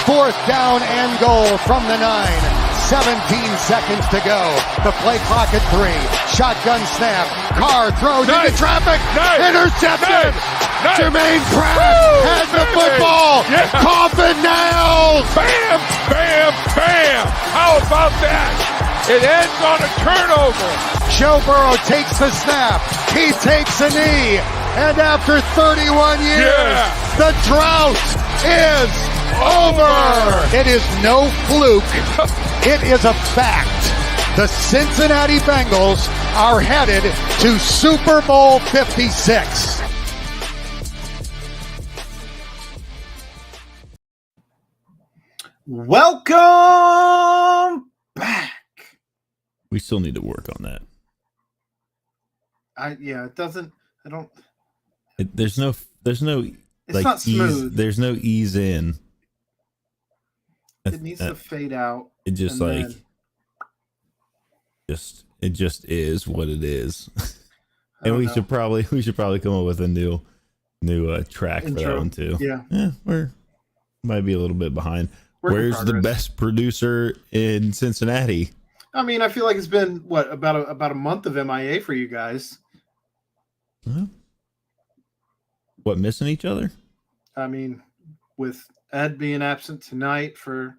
4th down and goal from the 9. 17 seconds to go. The play clock at 3. Shotgun snap. Carr throws into traffic. Intercepted. Jermaine Pratt has the football. Yeah. Coffin nails. Bam, bam, bam. How about that? It ends on a turnover. Joe Burrow takes the snap. He takes a knee. And after 31 years, the drought is over. It is no fluke. It is a fact. The Cincinnati Bengals are headed to Super Bowl 56. Welcome back. We still need to work on that. There's no It's like not smooth. ease. There's no ease in. It needs to fade out. It just and it just is what it is. And we should probably come up with a new track intro for that one too. Yeah, We're might be a little bit behind. Work in Where's the progress. best producer in Cincinnati? I mean, I feel like it's been about a month of MIA for you guys. Huh? What, missing each other? I mean, with Ed being absent tonight for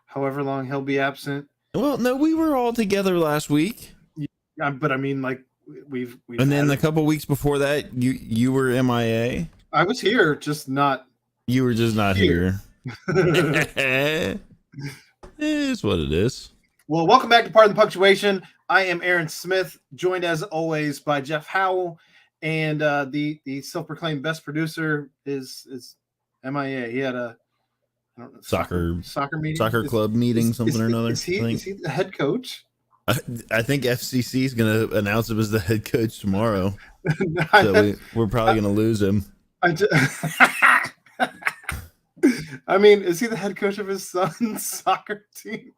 however long he'll be absent. Well, no, we were all together last week. But I mean, like we've And then a couple weeks before that, you were MIA. I was here, just not. You were just not here. It is what it is. Well, welcome back to Part of the Punctuation. I am Aaron Smith, joined as always by Jeff Howell, and the self-proclaimed best producer is MIA. He had a soccer meeting, soccer club meeting, something or another. Is he the head coach? I think FCC is going to announce him as the head coach tomorrow. So we're probably going to lose him. I mean, is he the head coach of his son's soccer team?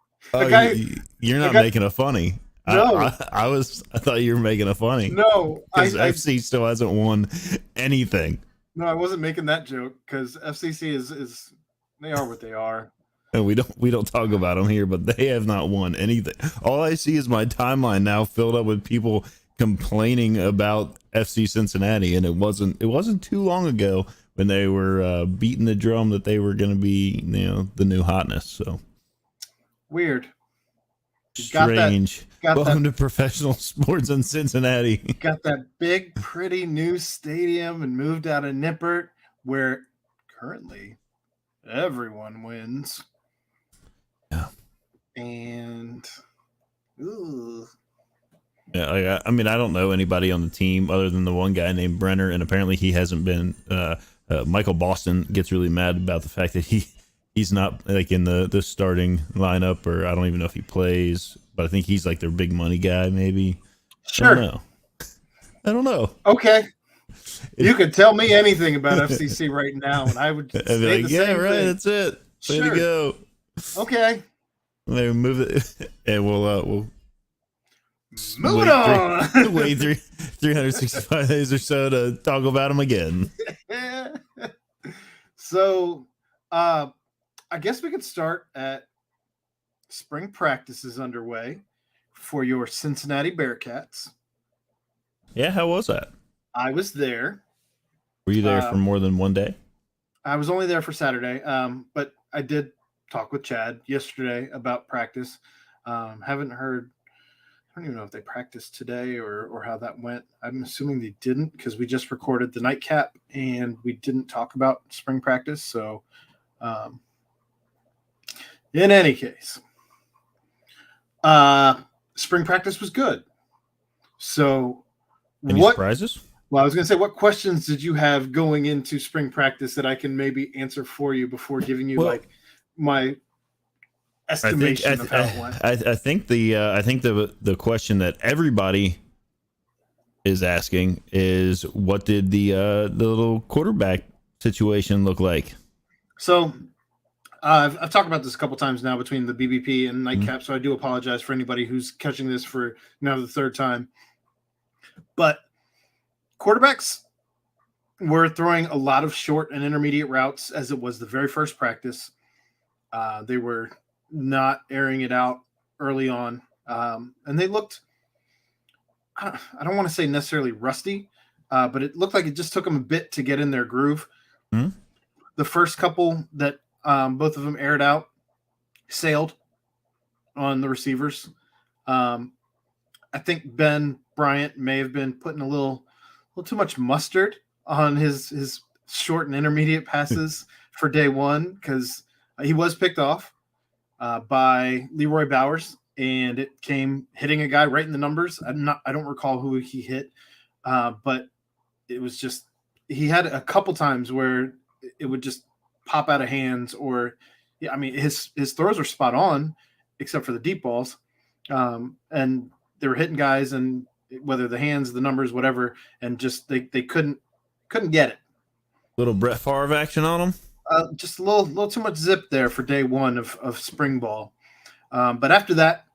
You're not making a funny. No. I thought you were making a funny. No, because FC still hasn't won anything. No, I wasn't making that joke because FCC is they are what they are. And we don't talk about them here, but they have not won anything. All I see is my timeline now filled up with people complaining about FC Cincinnati, and it wasn't too long ago when they were beating the drum that they were going to be, the new hotness. So weird. Strange. Welcome to professional sports in Cincinnati. Got that big, pretty new stadium and moved out of Nippert, where currently everyone wins. Yeah. And ooh. Yeah, I mean, I don't know anybody on the team other than the one guy named Brenner, and apparently he hasn't been. Michael Boston gets really mad about the fact that he's not like in the starting lineup, or I don't even know if he plays, but I think he's like their big money guy, maybe. Sure. I don't know. Okay. You could tell me anything about FCC right now, and I would say like, the yeah, same right. thing. That's it. Way Sure. to go. Okay. Maybe move it, and we'll moving on. Wait 365 days or so to talk about them again. So, I guess we could start at spring practice is underway for your Cincinnati Bearcats. Yeah, how was that? I was there. Were you there for more than one day? I was only there for Saturday, but I did talk with Chad yesterday about practice. Haven't heard. I don't even know if they practiced today or how that went. I'm assuming they didn't because we just recorded the nightcap and we didn't talk about spring practice. So, in any case, spring practice was good. So, Any surprises? Well, I was going to say, what questions did you have going into spring practice that I can maybe answer for you before giving you my estimation of how it went? I think the question that everybody is asking is, what did the little quarterback situation look like? So I've talked about this a couple times now between the BBP and nightcap, so I do apologize for anybody who's catching this for now the third time. But quarterbacks were throwing a lot of short and intermediate routes as it was the very first practice. They were not airing it out early on. And they looked, I don't want to say necessarily rusty, but it looked like it just took them a bit to get in their groove. Hmm? The first couple that both of them aired out sailed on the receivers. I think Ben Bryant may have been putting a little too much mustard on his short and intermediate passes for day one, because he was picked off by Leroy Bowers, and it came hitting a guy right in the numbers. I don't recall who he hit, but it was just, he had a couple times where it would just pop out of hands, or his throws are spot on except for the deep balls, and they were hitting guys, and whether the hands, the numbers, whatever, and just they couldn't get it. Little Brett Favre action on them. Just a little too much zip there for day one of spring ball. But after that,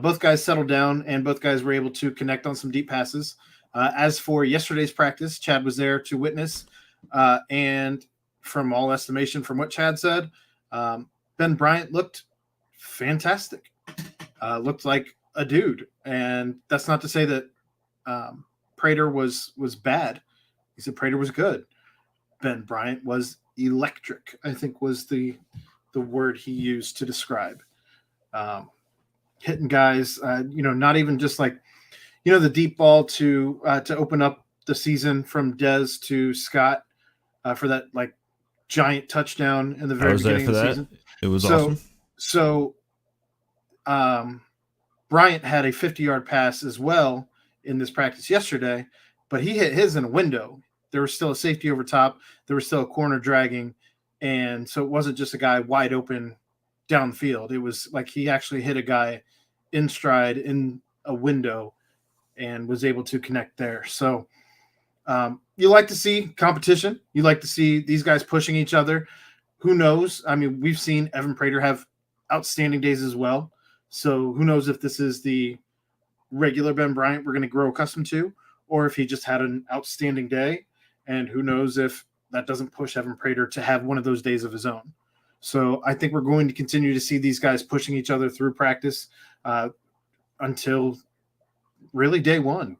both guys settled down, and both guys were able to connect on some deep passes. As for yesterday's practice, Chad was there to witness, and from all estimation, from what Chad said, Ben Bryant looked fantastic. Looked like a dude, and that's not to say that Prater was bad. He said Prater was good. Ben Bryant was electric, I think was the word he used to describe. Hitting guys, not even just like, the deep ball to open up the season from Dez to Scott for that like giant touchdown in the very beginning of the season. It was awesome. So Bryant had a 50-yard pass as well in this practice yesterday, but he hit his in a window. There was still a safety over top. There was still a corner dragging. And so it wasn't just a guy wide open downfield. It was like he actually hit a guy in stride in a window and was able to connect there. So you like to see competition. You like to see these guys pushing each other. Who knows? I mean, we've seen Evan Prater have outstanding days as well. So who knows if this is the regular Ben Bryant we're going to grow accustomed to, or if he just had an outstanding day. And who knows if that doesn't push Evan Prater to have one of those days of his own. So I think we're going to continue to see these guys pushing each other through practice until really day one.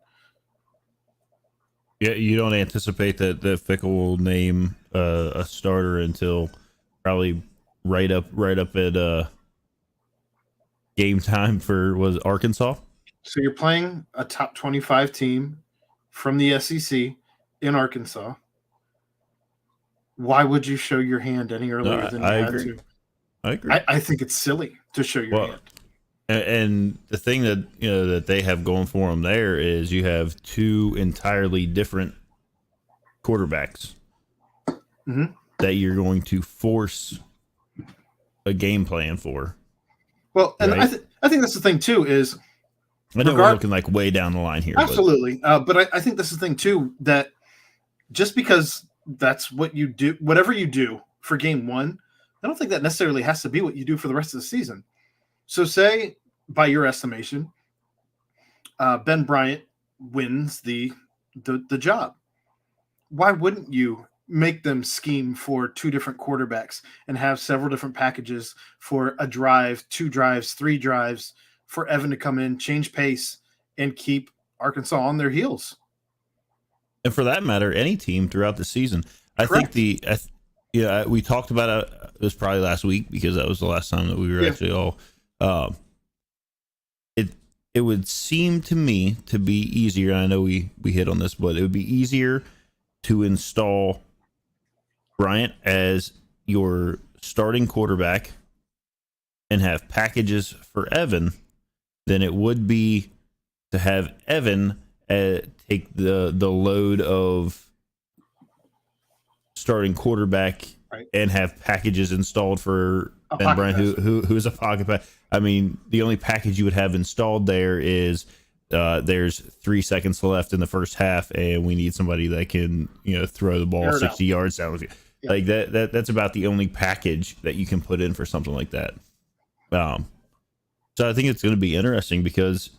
Yeah, you don't anticipate that Fickle will name a starter until probably right up at game time for Arkansas. So you're playing a top 25 team from the SEC in Arkansas. Why would you show your hand any earlier than you had to? I agree. I think it's silly to show your hand. And the thing that that they have going for them there is you have two entirely different quarterbacks that you're going to force a game plan for. Well, and right? I think that's the thing too is I know we're looking like way down the line here. Absolutely. But I think this is the thing too, that just because that's what you do, whatever you do for game one, I don't think that necessarily has to be what you do for the rest of the season. So say, by your estimation, Ben Bryant wins the job. Why wouldn't you make them scheme for two different quarterbacks and have several different packages for a drive, 2 drives, 3 drives for Evan to come in, change pace, and keep Arkansas on their heels? And for that matter, any team throughout the season. Correct. I think we talked about it was probably last week because that was the last time that we were actually all. It would seem to me to be easier. I know we hit on this, but it would be easier to install Bryant as your starting quarterback and have packages for Evan than it would be to have Evan take the load of starting quarterback, right, and have packages installed for Ben Bryant, who is a pocket pass. I mean, the only package you would have installed there is there's 3 seconds left in the first half, and we need somebody that can throw the ball 60 yards down the field. Yeah. Like that's about the only package that you can put in for something like that. So I think it's going to be interesting because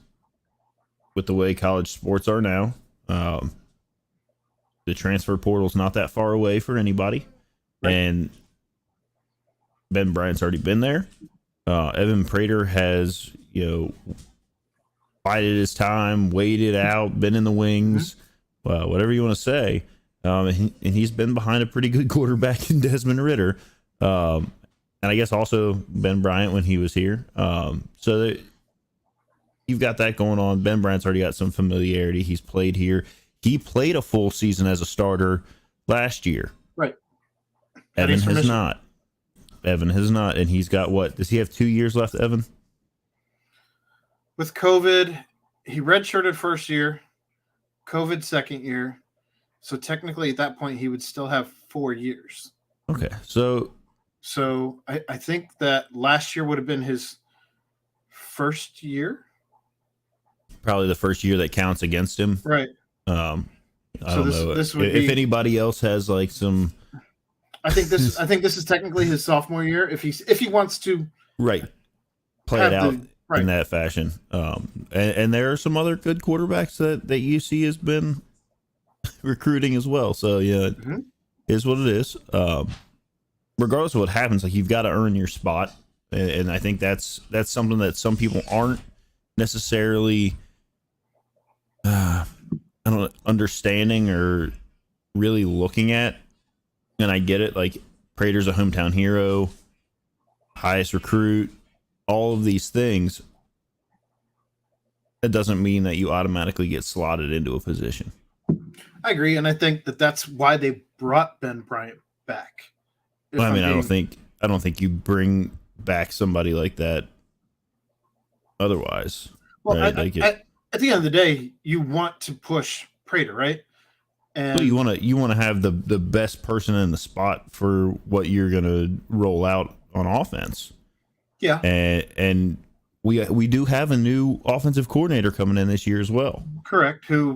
with the way college sports are now, the transfer portal's not that far away for anybody. Right. And Ben Bryant's already been there. Evan Prater has, bided his time, waited out, been in the wings, whatever you want to say. And he's been behind a pretty good quarterback in Desmond Ridder. And I guess also Ben Bryant when he was here. So you've got that going on. Ben Bryant's already got some familiarity. He's played here. He played a full season as a starter last year. Right. Evan has not. And he's got what? Does he have 2 years left, Evan? With COVID, he redshirted first year, COVID second year. So technically at that point, he would still have 4 years. Okay. So I think that last year would have been his first year. Probably the first year that counts against him. Right. I don't know this would if be, anybody else has like some. I think this is technically his sophomore year if he wants to play it out in that fashion. And there are some other good quarterbacks that UC has been recruiting as well. So yeah, it is what it is. Regardless of what happens, like you've got to earn your spot, and I think that's something that some people aren't necessarily understanding or really looking at. And I get it, like Prater's a hometown hero, highest recruit, all of these things. It doesn't mean that you automatically get slotted into a position. I agree, and I think that's why they brought Ben Bryant back. Well, I don't think you bring back somebody like that otherwise. Well, right? At the end of the day, you want to push Prater, right? And you want to have the best person in the spot for what you're going to roll out on offense. Yeah, and we do have a new offensive coordinator coming in this year as well. Correct. Who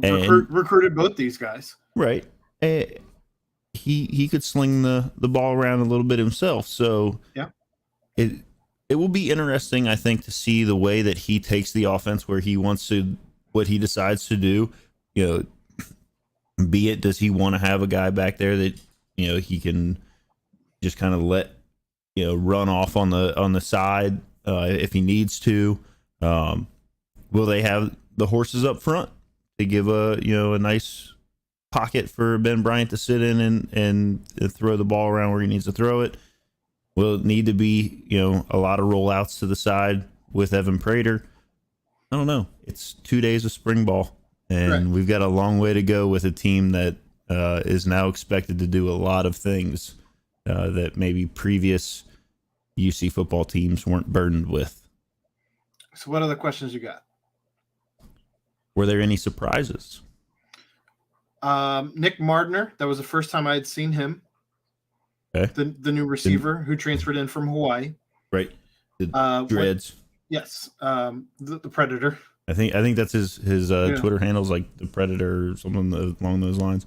recruited both these guys? Right. He could sling the ball around a little bit himself. So yeah, it will be interesting, I think, to see the way that he takes the offense, where he wants to, what he decides to do. Be it, does he want to have a guy back there that he can just kind of let run off on the side if he needs to? Will they have the horses up front to give a nice pocket for Ben Bryant to sit in and throw the ball around where he needs to throw it? Will it need to be a lot of rollouts to the side with Evan Prater? I don't know. It's 2 days of spring ball. And We've got a long way to go with a team that is now expected to do a lot of things that maybe previous UC football teams weren't burdened with. So what other questions you got? Were there any surprises? Nick Mardner. That was the first time I had seen him. Okay. The new receiver who transferred in from Hawaii. Right. The Dreads. Yes. The Predator. I think that's his Twitter handle's like the Predator or something along those lines.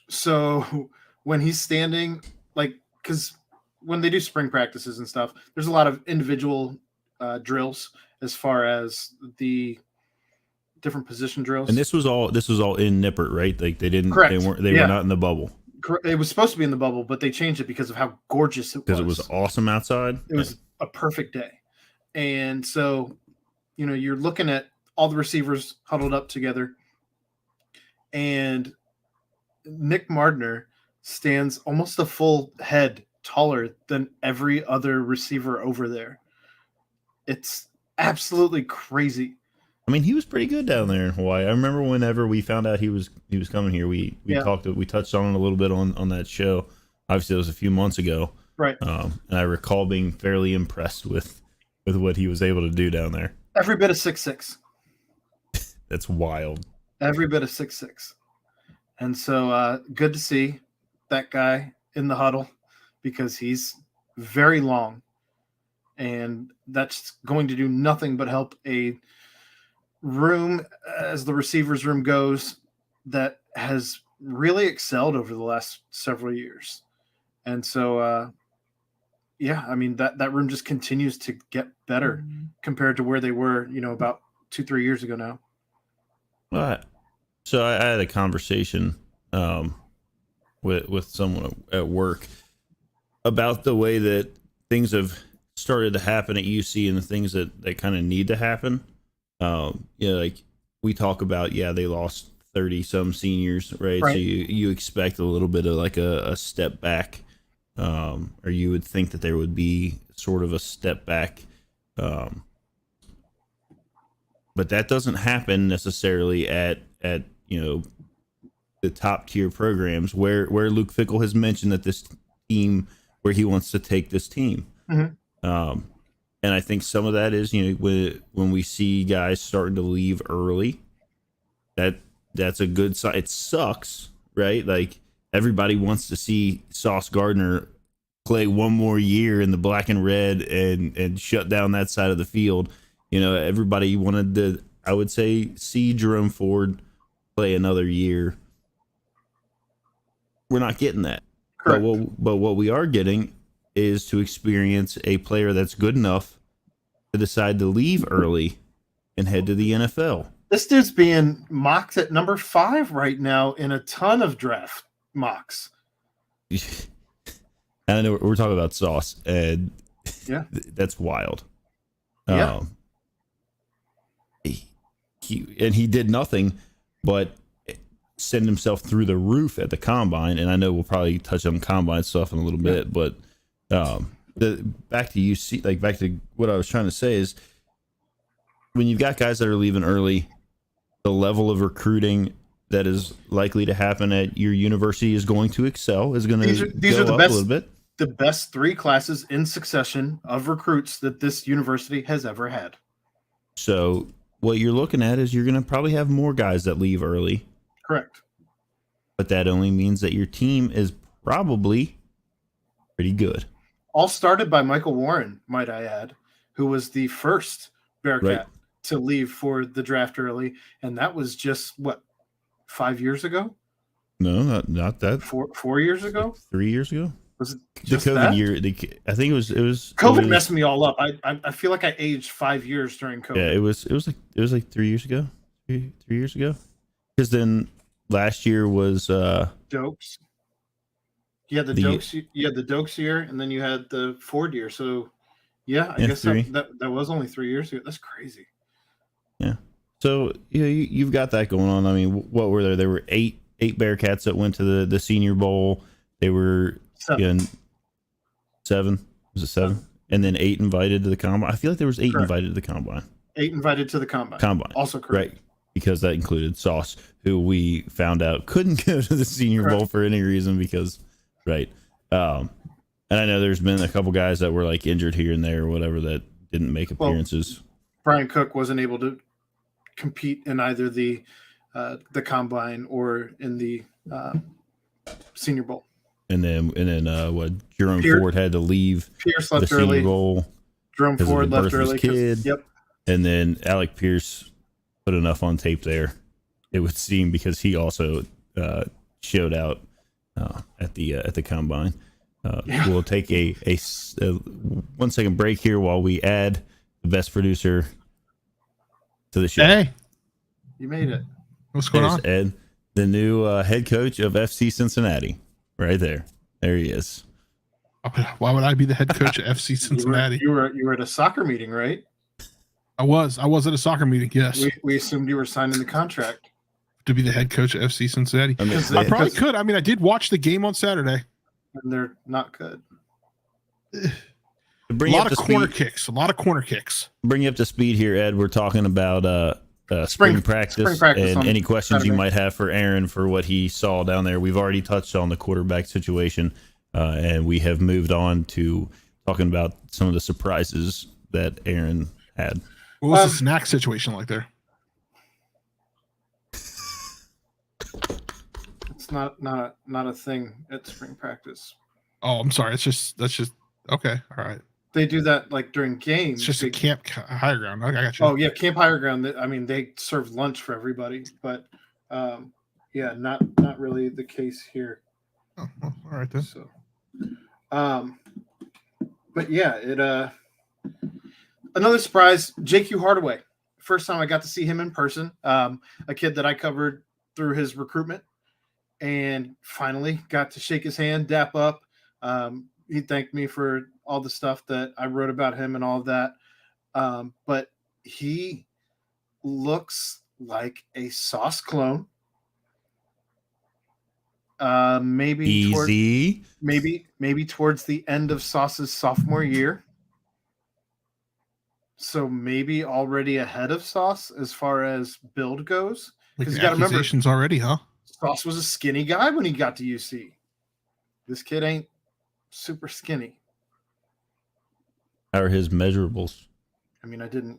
So when he's standing, because when they do spring practices and stuff, there's a lot of individual drills as far as the different position drills. And this was all in Nippert, right? Like they didn't. Correct. They were not in the bubble. It was supposed to be in the bubble, but they changed it because of how gorgeous it was. Because it was awesome outside. It was a perfect day, and so. You're looking at all the receivers huddled up together, and Nick Mardner stands almost a full head taller than every other receiver over there. It's absolutely crazy. I mean, he was pretty good down there in Hawaii. I remember whenever we found out he was coming here, we touched on it a little bit on that show. Obviously, it was a few months ago, right? And I recall being fairly impressed with what he was able to do down there. Every bit of 6'6". That's wild. Every bit of 6'6". And so good to see that guy in the huddle because he's very long. And that's going to do nothing but help a room, as the receivers room goes, that has really excelled over the last several years. And so, that room just continues to get better compared to where they were, about 2-3 years ago now. All right. So I had a conversation with someone at work, about the way that things have started to happen at UC and the things that kind of need to happen. Like we talk about, they lost 30 some seniors, right? So you expect a little bit of like a step back, or you would think that there would be sort of a step back. But that doesn't happen necessarily at the top tier programs where Luke Fickell has mentioned that this team, where he wants to take this team. Mm-hmm. And I think some of that is, when we see guys starting to leave early, that's a good sign. It sucks, right? Like everybody wants to see Sauce Gardner play one more year in the black and red and shut down that side of the field. Everybody wanted to, I would say, see Jerome Ford play another year. We're not getting that. Correct. But what we are getting is to experience a player that's good enough to decide to leave early and head to the NFL. This dude's being mocked at number 5 right now in a ton of draft mocks. I know we're talking about Sauce, and that's wild. Yeah. He did nothing but send himself through the roof at the combine, and I know we'll probably touch on combine stuff in a little bit, but back to UC, like back to what I was trying to say is, when you've got guys that are leaving early, the level of recruiting that is likely to happen at your university is going to excel, is going to these are the up best, a little bit. The best 3 classes in succession of recruits that this university has ever had. So what you're looking at is you're going to probably have more guys that leave early. Correct. But that only means that your team is probably pretty good. All started by Michael Warren, might I add, who was the first Bearcat to leave for the draft early. And that was just, 5 years ago? No, not that. 4 years ago? 3 years ago? Was it The just COVID that? year. I think it was. COVID messed me all up. I feel like I aged 5 years during COVID. Yeah, it was like 3 years ago. 3 years ago. Because then last year was Dokes. You had the Dokes year, and then you had the Ford year. So I guess that was only 3 years ago. That's crazy. Yeah. So you've got that going on. I mean, what were there? There were eight Bearcats that went to the Senior Bowl. They were 7. Was it 7? And then 8 invited to the combine. I feel like there was 8 invited to the combine. 8 invited to the combine. Also correct. Right. Because that included Sauce, who we found out couldn't go to the Senior Bowl for any reason because, and I know there's been a couple guys that were like injured here and there or whatever that didn't make appearances. Brian Cook wasn't able to compete in either the combine or in the Senior Bowl. And then Jerome Ford had to leave Pierce left the Senior early. Bowl. Jerome Ford left early. Kid. Yep. And then Alec Pierce put enough on tape there, it would seem, because he also showed out at the combine. We'll take a 1 second break here while we add the best producer to the show. Hey, you made it. What's going on? Ed, the new head coach of FC Cincinnati. Right there. There he is. Why would I be the head coach at FC Cincinnati? You were at a soccer meeting, right? I was at a soccer meeting. Yes. We assumed you were signing the contract to be the head coach at FC Cincinnati. I probably could. I mean, I did watch the game on Saturday. And they're not good. A lot of corner kicks. Bring you up to speed here, Ed. We're talking about spring practice and any questions you might have for Aaron for what he saw down there. We've already touched on the quarterback situation, and we have moved on to talking about some of the surprises that Aaron had. What was the snack situation like there? It's not a thing at spring practice. Oh, I'm sorry. That's just okay. All right. They do that like during games. It's just a camp higher ground. I got you. Oh yeah, camp higher ground. I mean, they serve lunch for everybody, but not really the case here. Oh, well, all right then. So, but yeah, it another surprise. JQ Hardaway. First time I got to see him in person. A kid that I covered through his recruitment, and finally got to shake his hand, dap up. he thanked me for all the stuff that I wrote about him and all of that. But he looks like a Sauce clone. Maybe towards the end of Sauce's sophomore year. So maybe already ahead of Sauce as far as build goes. Because you got to remember, already, huh? Sauce was a skinny guy when he got to UC. This kid ain't super skinny. How are his measurables? I mean, I didn't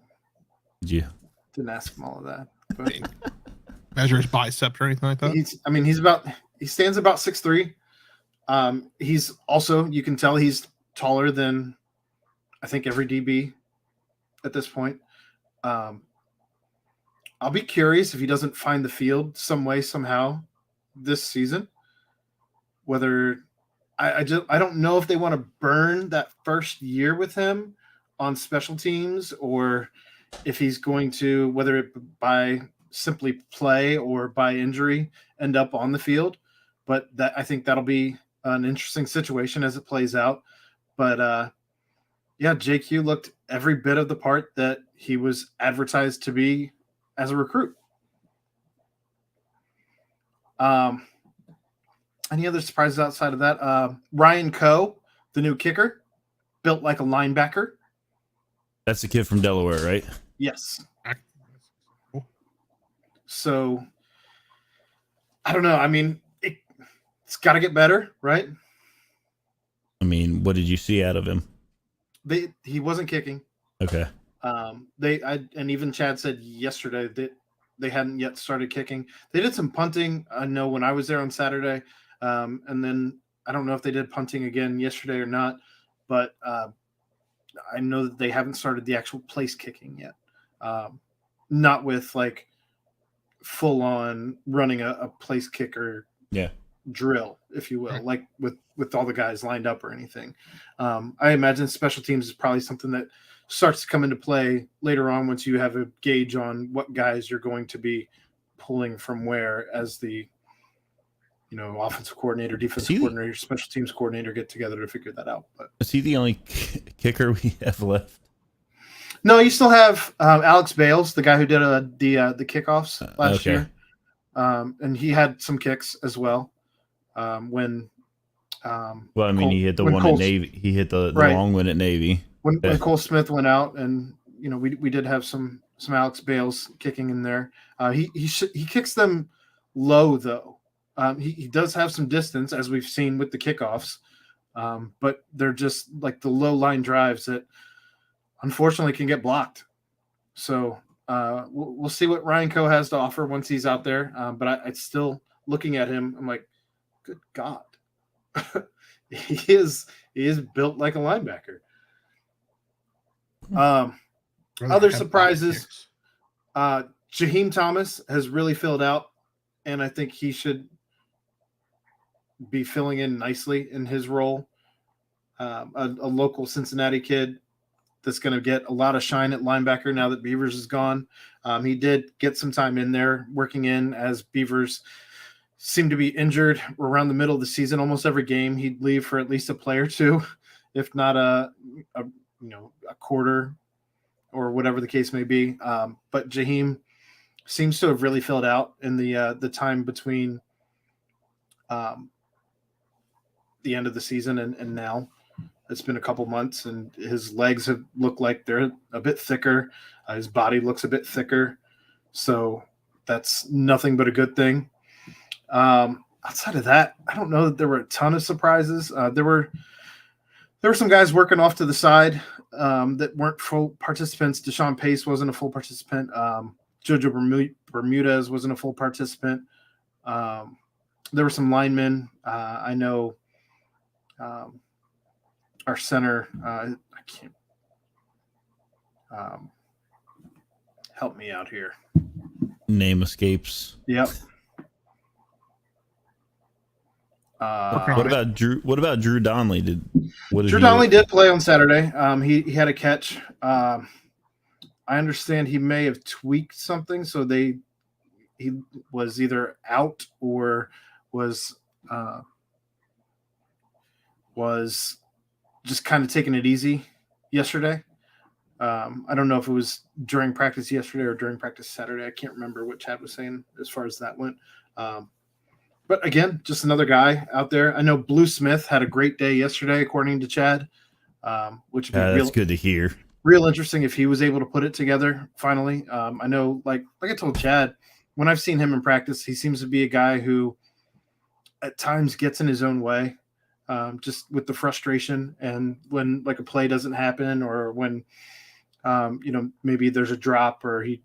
ask him all of that. But measure his bicep or anything like that? He stands about 6'3". He's also, you can tell he's taller than I think every DB at this point. I'll be curious if he doesn't find the field some way, somehow this season. Whether I don't know if they want to burn that first year with him on special teams, or if he's going to, whether it by simply play or by injury, end up on the field. But I think that'll be an interesting situation as it plays out. But JQ looked every bit of the part that he was advertised to be as a recruit. Any other surprises outside of that? Ryan Coe, the new kicker, built like a linebacker. That's the kid from Delaware, right? Yes. So, I don't know. I mean, it's got to get better, right? I mean, what did you see out of him? He wasn't kicking. Okay. And even Chad said yesterday that they hadn't yet started kicking. They did some punting. I know when I was there on Saturday, and then I don't know if they did punting again yesterday or not, but I know that they haven't started the actual place kicking yet. Not with like full on running a place kicker drill, if you will, like with all the guys lined up or anything. I imagine special teams is probably something that starts to come into play later on once you have a gauge on what guys you're going to be pulling from where as the offensive coordinator, defensive coordinator, special teams coordinator get together to figure that out. But is he the only kicker we have left? No, you still have Alex Bales, the guy who did the kickoffs last year, and he had some kicks as well. When he hit the one at Navy. He hit the long one at Navy. When Cole Smith went out, and we did have some Alex Bales kicking in there. He kicks them low though. He does have some distance, as we've seen with the kickoffs, but they're just like the low line drives that unfortunately can get blocked. So we'll see what Ryan Coe has to offer once he's out there. But I still, looking at him, I'm like, good God, he is built like a linebacker. Other surprises, Shaheen Thomas has really filled out, and I think he should be filling in nicely in his role. A local Cincinnati kid that's going to get a lot of shine at linebacker now that Beavers is gone. He did get some time in there working in as Beavers seemed to be injured around the middle of the season. Almost every game he'd leave for at least a play or two, if not a quarter or whatever the case may be. But Shaheen seems to have really filled out in the time between the end of the season and now. It's been a couple months, and his legs have looked like they're a bit thicker. His body looks a bit thicker. So that's nothing but a good thing. Outside of that, I don't know that there were a ton of surprises. There were some guys working off to the side that weren't full participants. Deshaun Pace wasn't a full participant. Jojo Bermudez wasn't a full participant. There were some linemen. I know our center, I can't help me out here. Name escapes. Yep. What about Drew Donnelly? Drew Donnelly did play on Saturday. He had a catch. I understand he may have tweaked something, so he was either out or was just kind of taking it easy yesterday. I don't know if it was during practice yesterday or during practice Saturday. I can't remember what Chad was saying as far as that went. But again, just another guy out there. I know Blue Smith had a great day yesterday, according to Chad, which would be that's good to hear. Real interesting if he was able to put it together finally. I know, like I told Chad, when I've seen him in practice, he seems to be a guy who at times gets in his own way, just with the frustration. And when like a play doesn't happen, or when, maybe there's a drop or he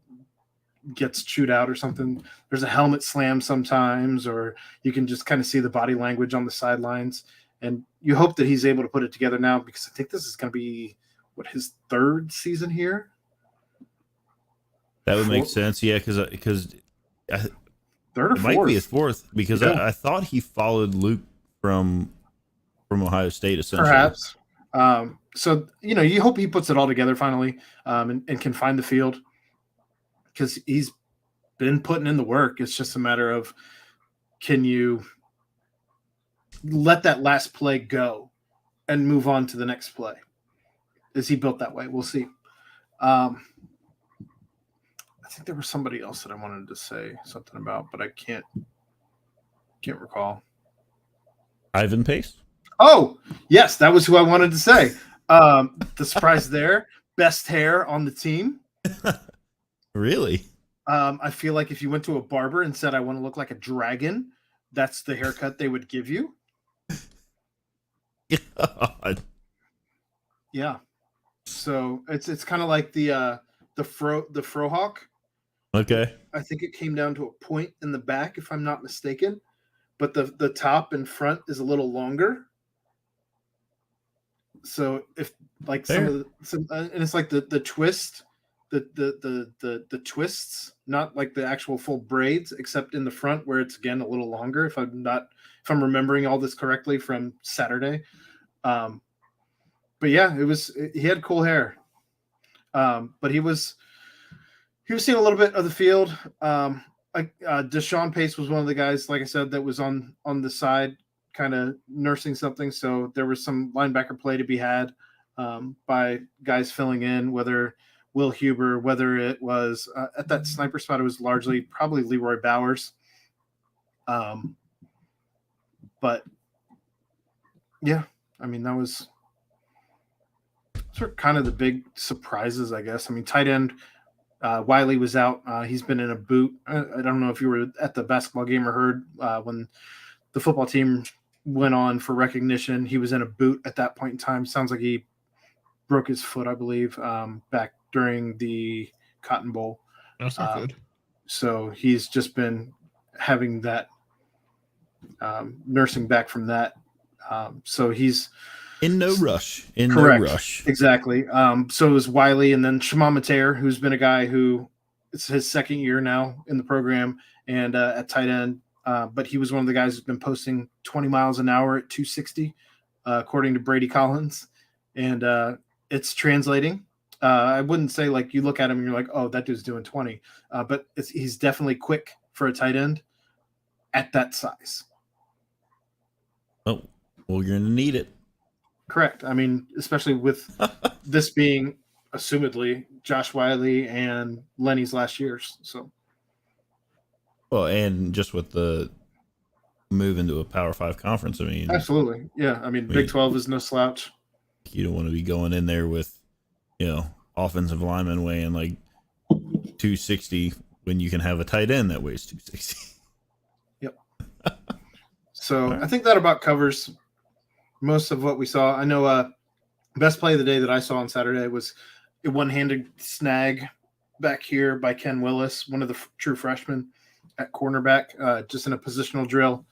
gets chewed out or something, there's a helmet slam sometimes, or you can just kind of see the body language on the sidelines. And you hope that he's able to put it together now, because I think this is going to be his third season here. That would make sense. Yeah. Cause third or it might be his fourth, because I thought he followed Luke from Ohio State, essentially. Perhaps. So, you hope he puts it all together finally, and can find the field, because he's been putting in the work. It's just a matter of, can you let that last play go and move on to the next play? Is he built that way? We'll see. I think there was somebody else that I wanted to say something about, but I can't recall. Ivan Pace? Oh, yes, that was who I wanted to say. The surprise there, best hair on the team. Really? I feel like if you went to a barber and said, I want to look like a dragon, that's the haircut they would give you. God. Yeah. So it's kind of like the frohawk. Okay. I think it came down to a point in the back, if I'm not mistaken, but the top and front is a little longer. So if like and it's like the twist, the twists, not like the actual full braids, except in the front where it's again a little longer. If I'm remembering all this correctly from Saturday. But yeah, he had cool hair. But he was seeing a little bit of the field. Deshaun Pace was one of the guys, like I said, that was on the side, kind of nursing something. So there was some linebacker play to be had by guys filling in, whether Will Huber, whether it was at that sniper spot, it was largely probably Leroy Bowers. But yeah, I mean, that was sort of kind of the big surprises, I guess. I mean, tight end Wiley was out. He's been in a boot. I don't know if you were at the basketball game or heard when the football team went on for recognition. He was in a boot at that point in time. Sounds like he broke his foot, I believe, back during the Cotton Bowl. That's not good. So he's just been having that nursing back from that. So he's in no rush. Correct. No rush. Exactly. So is Wiley, and then Shimon Mateer, who's been a guy who it's his second year now in the program and at tight end. But he was one of the guys who's been posting 20 miles an hour at 260, according to Brady Collins. And it's translating. I wouldn't say like you look at him and you're like, oh, that dude's doing 20. But he's definitely quick for a tight end at that size. Oh, well, you're going to need it. Correct. I mean, especially with this being assumedly Josh Wiley and Lenny's last years. So, well, and just with the move into a Power 5 conference, I mean, absolutely, yeah. I mean, Big 12 is no slouch. You don't want to be going in there with, offensive lineman weighing like 260 when you can have a tight end that weighs 260. Yep. So I think that about covers most of what we saw. I know best play of the day that I saw on Saturday was a one-handed snag back here by Ken Willis, one of the true freshmen at cornerback, just in a positional drill.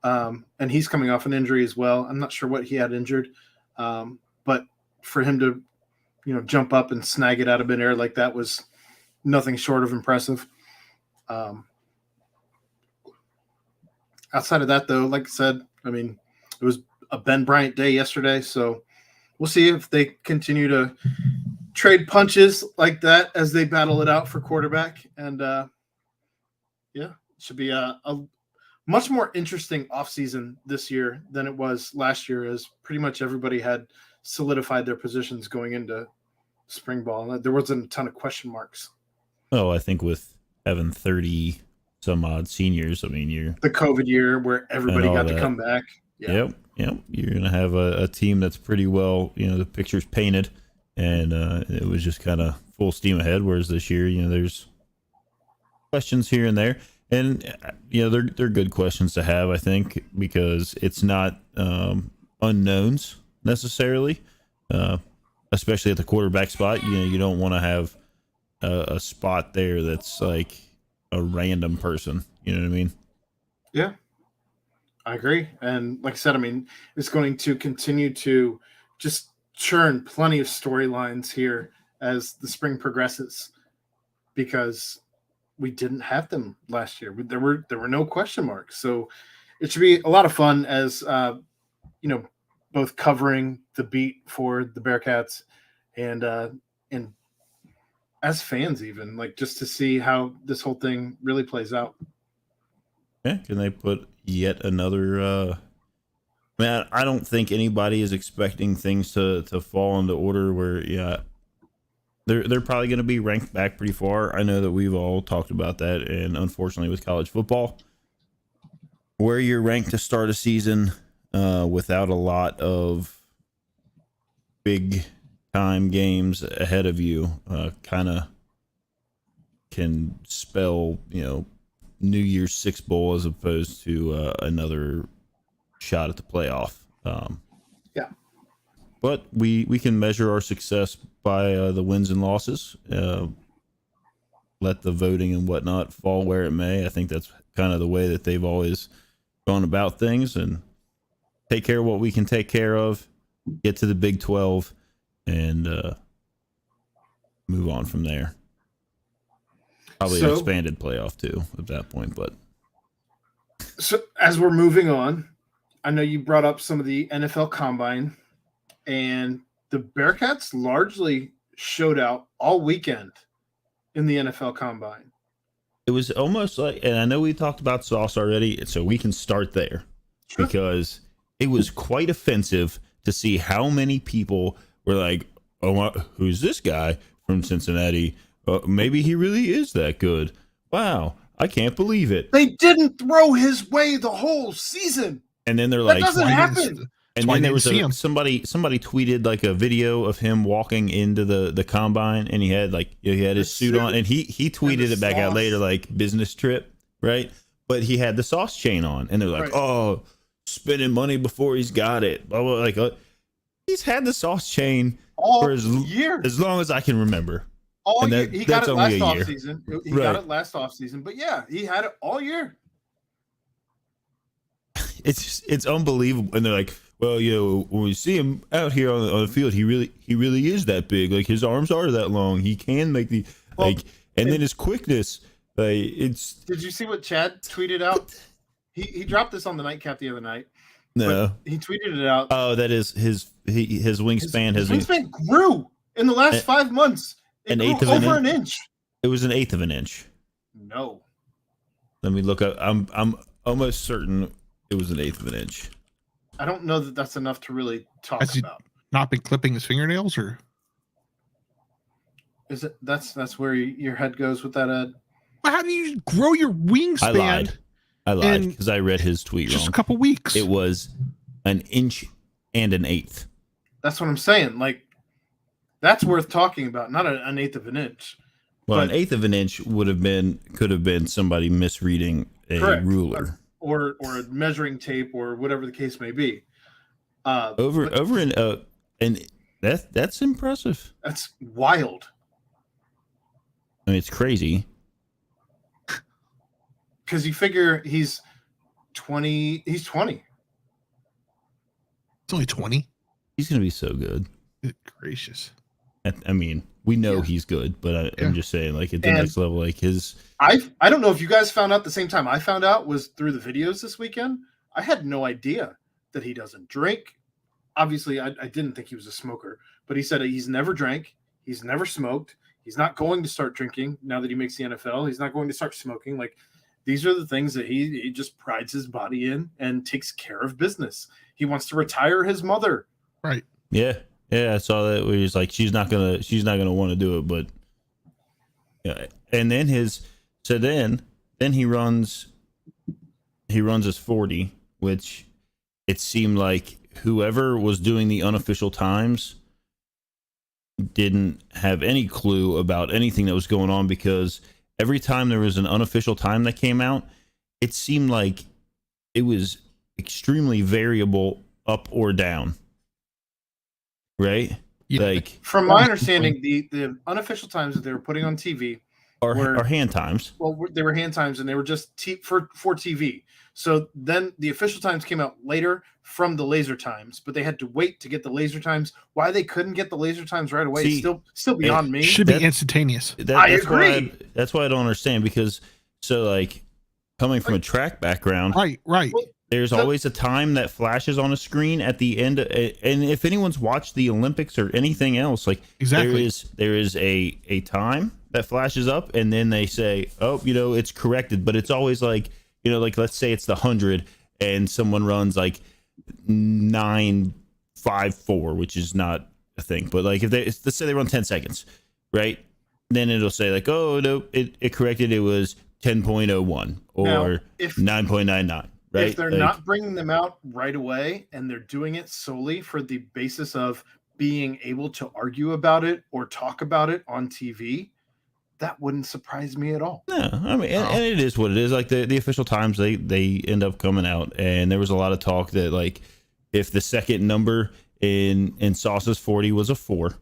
And he's coming off an injury as well. I'm not sure what he had injured, but for him to, jump up and snag it out of midair like that was nothing short of impressive. Outside of that, though, like I said, I mean, it was a Ben Bryant day yesterday, so we'll see if they continue to trade punches like that as they battle it out for quarterback. And it should be a much more interesting offseason this year than it was last year, as pretty much everybody had solidified their positions going into spring ball. There wasn't a ton of question marks. Oh, I think with having 30 some odd seniors, I mean, you're the COVID year where everybody got to come back. Yeah. Yep. You're going to have a team that's pretty well, the picture's painted, and it was just kind of full steam ahead. Whereas this year, there's questions here and there, and they're good questions to have, I think, because it's not unknowns necessarily, especially at the quarterback spot. You don't want to have a spot there that's like a random person. You know what I mean? Yeah, I agree. And like I said, I mean, it's going to continue to just churn plenty of storylines here as the spring progresses, because we didn't have them last year. There were no question marks. So it should be a lot of fun as, both covering the beat for the Bearcats and as fans, even like just to see how this whole thing really plays out. Yeah. Can they put yet another, man, I don't think anybody is expecting things to fall into order where, they're probably going to be ranked back pretty far. I know that we've all talked about that, and unfortunately with college football, where you're ranked to start a season without a lot of big time games ahead of you kind of can spell, New Year's Six Bowl as opposed to another shot at the playoff. Yeah. But we can measure our success by the wins and losses. Let the voting and whatnot fall where it may. I think that's kind of the way that they've always gone about things, and take care of what we can take care of, get to the Big 12, and move on from there. Probably an expanded playoff too at that point. But so as we're moving on, I know you brought up some of the NFL Combine, and the Bearcats largely showed out all weekend in the NFL Combine. It was almost like, and I know we talked about Sauce already, so we can start there. Sure. Because it was quite offensive to see how many people were like, "Oh, who's this guy from Cincinnati? Maybe he really is that good. Wow, I can't believe it." They didn't throw his way the whole season. And then they're like, "That doesn't happen." And then there was somebody tweeted like a video of him walking into the combine, and he had his suit on, and he tweeted it back out later like business trip, right? But he had the Sauce chain on, and they're like, "Oh, spending money before he's got it." Blah, blah, like he's had the Sauce chain for as long as I can remember. All year. He got it last offseason. He got it last offseason, but yeah, he had it all year. It's unbelievable, and they're like, "Well, when we see him out here on the field, he really is that big. Like his arms are that long. He can make the and then his quickness. Like it's." Did you see what Chad tweeted out? He dropped this on the nightcap the other night. No, he tweeted it out. Oh, that is his wingspan. His wingspan grew in the last 5 months. It grew over an inch. It was 1/8 of an inch. No. Let me look up. I'm almost certain it was 1/8 of an inch. I don't know that that's enough to really talk about. He not been clipping his fingernails, or is it? That's where your head goes with that, Ed. Well, how do you grow your wingspan? I lied because I read his tweet wrong. Just a couple weeks. It was 1 inch and 1/8. That's what I'm saying. Like, that's worth talking about, not 1/8 of an inch. Well, 1/8 of an inch could have been somebody misreading a ruler. Or a measuring tape or whatever the case may be. And that's impressive. That's wild. I mean, it's crazy. Because you figure he's 20. He's 20. It's only 20. He's going to be so good. Good gracious. I mean, we know he's good, but I'm just saying, like, at the next level, like his. I don't know if you guys found out the same time I found out was through the videos this weekend. I had no idea that he doesn't drink. Obviously, I didn't think he was a smoker, but he said he's never drank. He's never smoked. He's not going to start drinking now that he makes the NFL. He's not going to start smoking. Like, these are the things that he just prides his body in and takes care of business. He wants to retire his mother. Right. Yeah. I saw that where he's like, she's not gonna want to do it, but yeah. And then then he runs his 40, which it seemed like whoever was doing the unofficial times didn't have any clue about anything that was going on, because every time there was an unofficial time that came out, it seemed like it was extremely variable up or down. Right? Yeah. Like, from my understanding, the unofficial times that they were putting on TV are hand times. Well, they were hand times, and they were just for TV. So then the official times came out later from the laser times, but they had to wait to get the laser times. Why they couldn't get the laser times right away is still beyond me. Should be instantaneous. I agree. That's why I don't understand, because like coming from a track background, right. There's always a time that flashes on a screen at the end, and if anyone's watched the Olympics or anything else, like exactly, there is a time that flashes up, and then they say, oh, it's corrected, but it's always like, like let's say it's the 100, and someone runs like 9:54, which is not a thing, but like let's say they run 10 seconds, right? Then it'll say like, oh no, it corrected, it was 10.01 or 9.99. Right? If they're not bringing them out right away, and they're doing it solely for the basis of being able to argue about it or talk about it on TV, that wouldn't surprise me at all. Yeah, I mean, and it is what it is. Like the official times, they end up coming out, and there was a lot of talk that like if the second number in Sauce's 40 was a 4,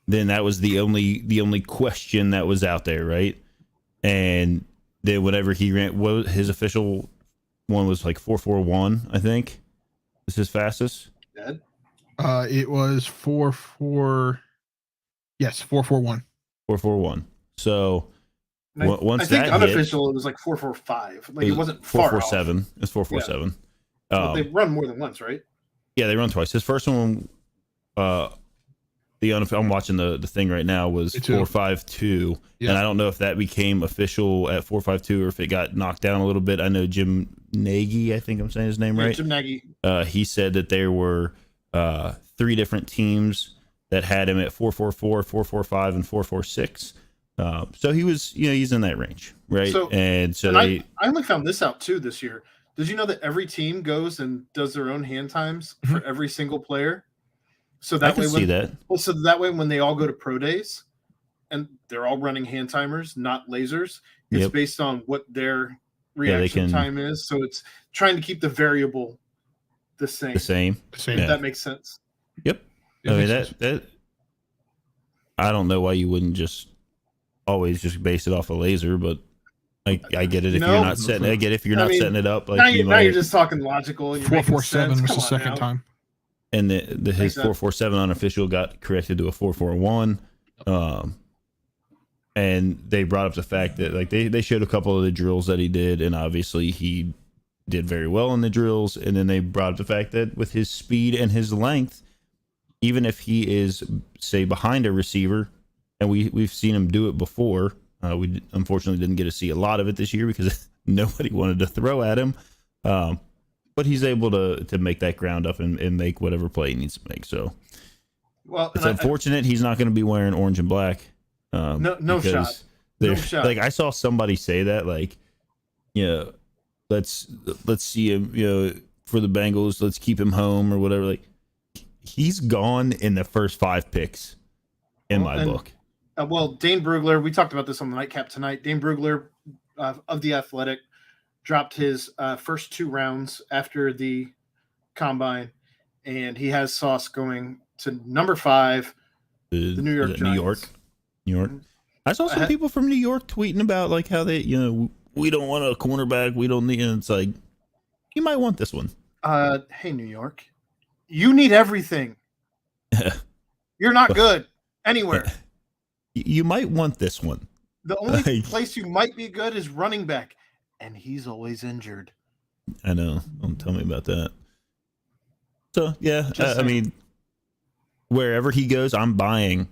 then that was the only question that was out there, right? And then whatever he ran, his official one was like 4:41, I think. Is his fastest? Dead? It was 4:4. Yes, 4:41. 4:41. So once I think that unofficial, it was like 4:45. Like it wasn't 4:47. It's 4:47. Yeah. They run more than once, right? Yeah, they run twice. His first one, I'm watching the thing right now, was 4:52, and I don't know if that became official at 4:52 or if it got knocked down a little bit. I know Jim Nagy, I think I'm saying his name right. Jim Nagy. He said that there were 3 different teams that had him at 4:44, 4:45, and 4:46. So he was, he's in that range, right? I only found this out too this year. Did you know that every team goes and does their own hand times for every single player? So that so that way, when they all go to pro days, and they're all running hand timers, not lasers, it's based on what their reaction time is. So it's trying to keep the variable the same. The same. If that makes sense. Yep. I mean that. I don't know why you wouldn't just always just base it off a laser, but I get it if you're not setting. I get it if you're not setting it up. Like now you're just talking logical. 4:47 was the second time. And his 4:47 unofficial got corrected to a 4:41. And they brought up the fact that like they showed a couple of the drills that he did, and obviously he did very well in the drills. And then they brought up the fact that with his speed and his length, even if he is, say, behind a receiver, and we've seen him do it before, we unfortunately didn't get to see a lot of it this year because nobody wanted to throw at him. But he's able to make that ground up and make whatever play he needs to make. So, it's unfortunate he's not going to be wearing orange and black. No shot. Like I saw somebody say that, like, let's see him, for the Bengals, let's keep him home or whatever. Like, he's gone in the first 5 picks in my book. Dane Brugler, we talked about this on the nightcap tonight. Dane Brugler of The Athletic dropped his first 2 rounds after the combine, and he has Sauce going to number 5, the New York Giants. New York. I saw some people from New York tweeting about like how they, we don't want a cornerback, we don't need, and it's like, you might want this one. Hey, New York, you need everything. You're not good anywhere. You might want this one. The only place you might be good is running back, and he's always injured. I know. Don't tell me about that. So, yeah, I mean, wherever he goes, I'm buying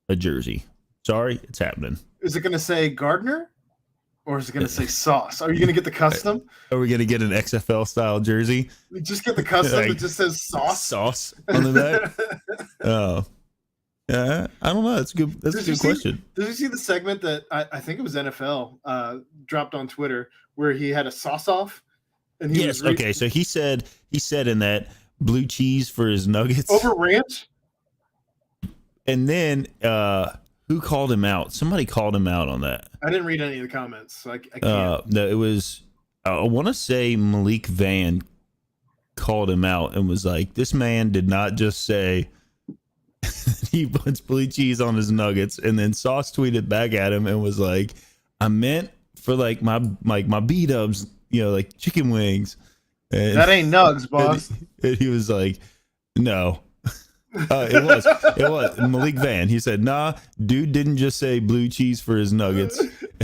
a jersey. Sorry, it's happening. Is it going to say Gardner? Or is it going to say sauce? Are you going to get the custom? Are we going to get an XFL style jersey? We just get the custom that just says sauce. Sauce on the back. Oh, yeah. I don't know. That's good. That's a good question. Did you see the segment that I think it was NFL dropped on Twitter where he had a sauce off? And he was okay. So he said in that blue cheese for his nuggets over ranch. And then who called him out? Somebody called him out on that. I didn't read any of the comments, so I can't. No, it was. I want to say Malik Van called him out and was like, "This man did not just say he puts blue cheese on his nuggets." And then Sauce tweeted back at him and was like, "I meant for like my B-dubs, like chicken wings." And, that ain't nugs, boss. And he was like, "No." It was Malik Van. He said, "Nah, dude didn't just say blue cheese for his nuggets."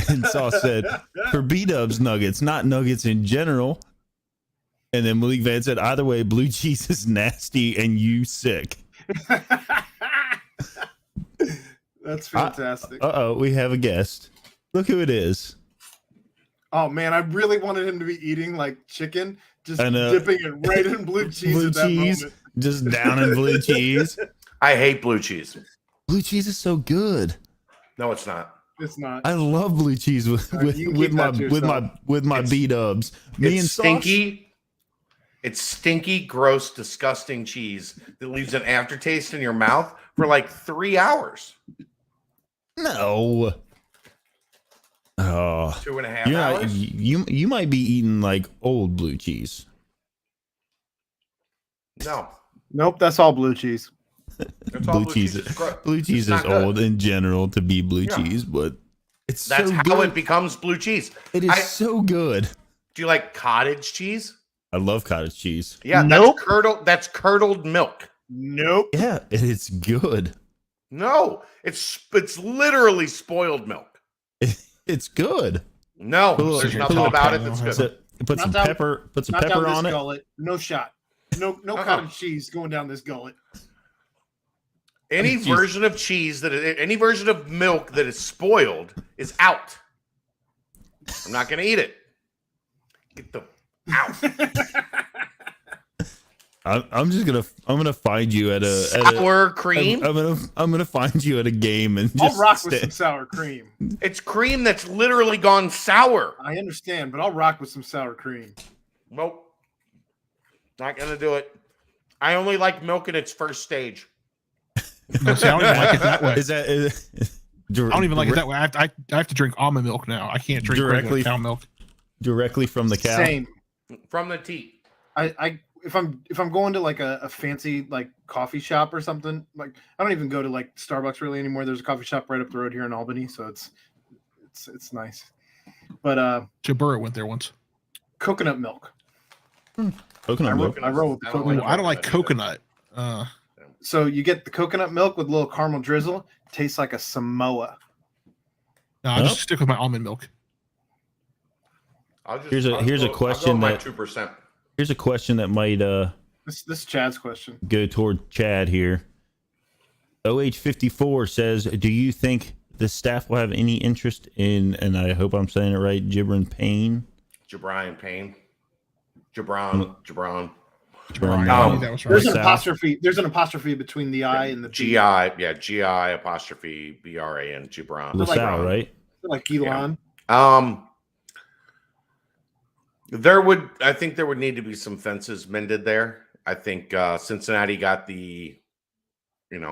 And Sauce said, "For B-dubs nuggets, not nuggets in general." And then Malik Van said, "Either way, blue cheese is nasty and you sick." That's fantastic. We have a guest. Look who it is. Oh man, I really wanted him to be eating like chicken, just dipping it right in blue cheese blue at that cheese, moment. Just down in blue cheese. I hate blue cheese. Blue cheese is so good. No, it's not. It's not. I love blue cheese with my B-dubs. Me and stinky. Sauce. It's stinky, gross, disgusting cheese that leaves an aftertaste in your mouth for like 3 hours. No. Oh, 2.5 hours. You might be eating like old blue cheese. No. Nope, that's all blue cheese. Blue cheese is old in general to be blue cheese, but that's so how good. it becomes blue cheese. It is so good. Do you like cottage cheese? I love cottage cheese. Yeah, nope. That's curdled milk. Nope. Yeah, it's good. No, it's literally spoiled milk. It's good. No, there's nothing about it that's good. So, put some pepper on it. Gullet. No shot. No cottage cheese going down this gullet. Any version of cheese any version of milk that is spoiled is out. I'm not going to eat it. Get the out. I'm gonna find you at a sour cream. I'm gonna find you at a game and I'll rock with some sour cream. It's cream that's literally gone sour. I understand, but I'll rock with some sour cream. Nope. Not gonna do it. I only like milk in its first stage. No, see, I don't even like it that way. I don't even like it that way. I have to drink almond milk now. I can't drink regular cow milk. Directly from the cow. Same. From the teat. If I'm going to like a fancy like coffee shop or something, like I don't even go to like Starbucks really anymore. There's a coffee shop right up the road here in Albany, so it's nice. But Joe Burrow went there once. Coconut milk. Coconut milk. I roll with the coconut. I don't like coconut. So you get the coconut milk with a little caramel drizzle. Tastes like a Samoa. No, I'll just stick with my almond milk. Here's a question that 2%. Here's a question that might This is Chad's question. Go toward Chad here. OH54 says, "Do you think the staff will have any interest in?" And I hope I'm saying it right. Gibran Payne. Jabron Payne. That was right. There's an apostrophe. There's an apostrophe between the I and the G. G I apostrophe BRAN. Gibran. LaSalle, right? Like Elon. Yeah. I think there would need to be some fences mended there. I think Cincinnati got the,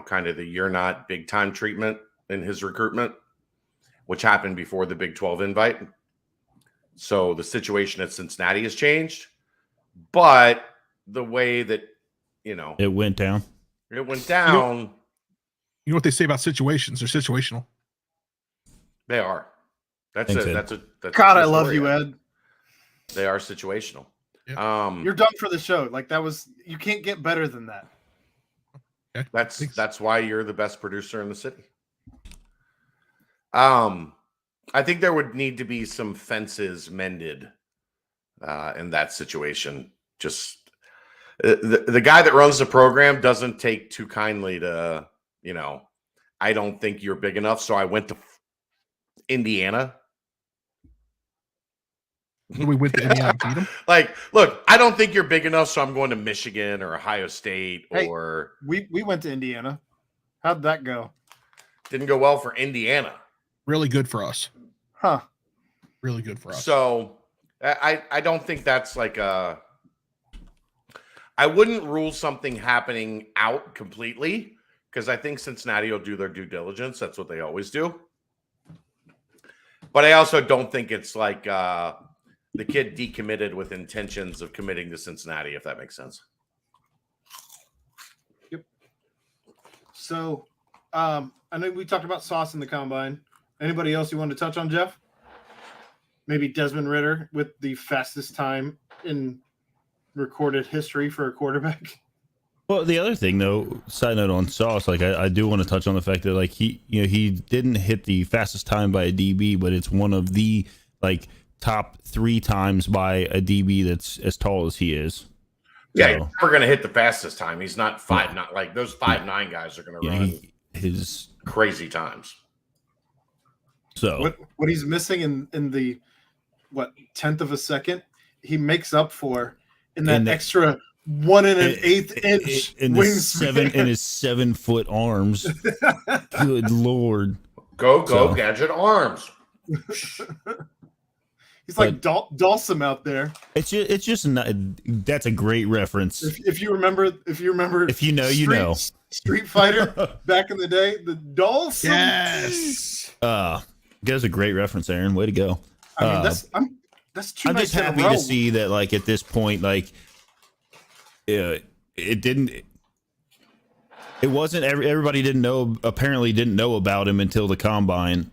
kind of the "you're not big time" treatment in his recruitment, which happened before the Big 12 invite. So the situation at Cincinnati has changed, but the way that, it went down. It went down. You know what they say about situations? They're situational. They are. That's God, I love you, Ed. They are situational. Yeah. You're done for the show. Like you can't get better than that. Okay. That's why you're the best producer in the city. I think there would need to be some fences mended in that situation. Just the guy that runs the program doesn't take too kindly to, I don't think you're big enough, so I went to Indiana. We went to Indiana and beat them. Like, look, I don't think you're big enough, so I'm going to Michigan or Ohio State or. We went to Indiana. How'd that go? Didn't go well for Indiana. Really good for us. Huh. Really good for us. So I don't think that's like a. I wouldn't rule something happening out completely because I think Cincinnati will do their due diligence. That's what they always do. But I also don't think it's like the kid decommitted with intentions of committing to Cincinnati, if that makes sense. Yep. So I know we talked about Sauce in the combine. Anybody else you want to touch on, Jeff? Maybe Desmond Ridder with the fastest time in recorded history for a quarterback. Well, the other thing, though, side note on Sauce, like I do want to touch on the fact that like he didn't hit the fastest time by a DB, but it's one of the like top 3 times by a DB that's as tall as he is. Yeah, he's never going to hit the fastest time. He's not 5'9". Not like those 5'9" guys are going to run his crazy times. So what he's missing in the 10th of a second, he makes up for in that extra 1 1/8 inch wingspan in his 7-foot arms. Good Lord. Go gadget arms. He's like Dawson out there. It's just not, that's a great reference. If you remember, if you know, you know. Street Fighter back in the day, the Dawson. Yes. That's a great reference, Aaron. Way to go. I mean, that's 2 I'm nights just happy in a row. to see that, like at this point, like it wasn't everybody apparently didn't know about him until the combine.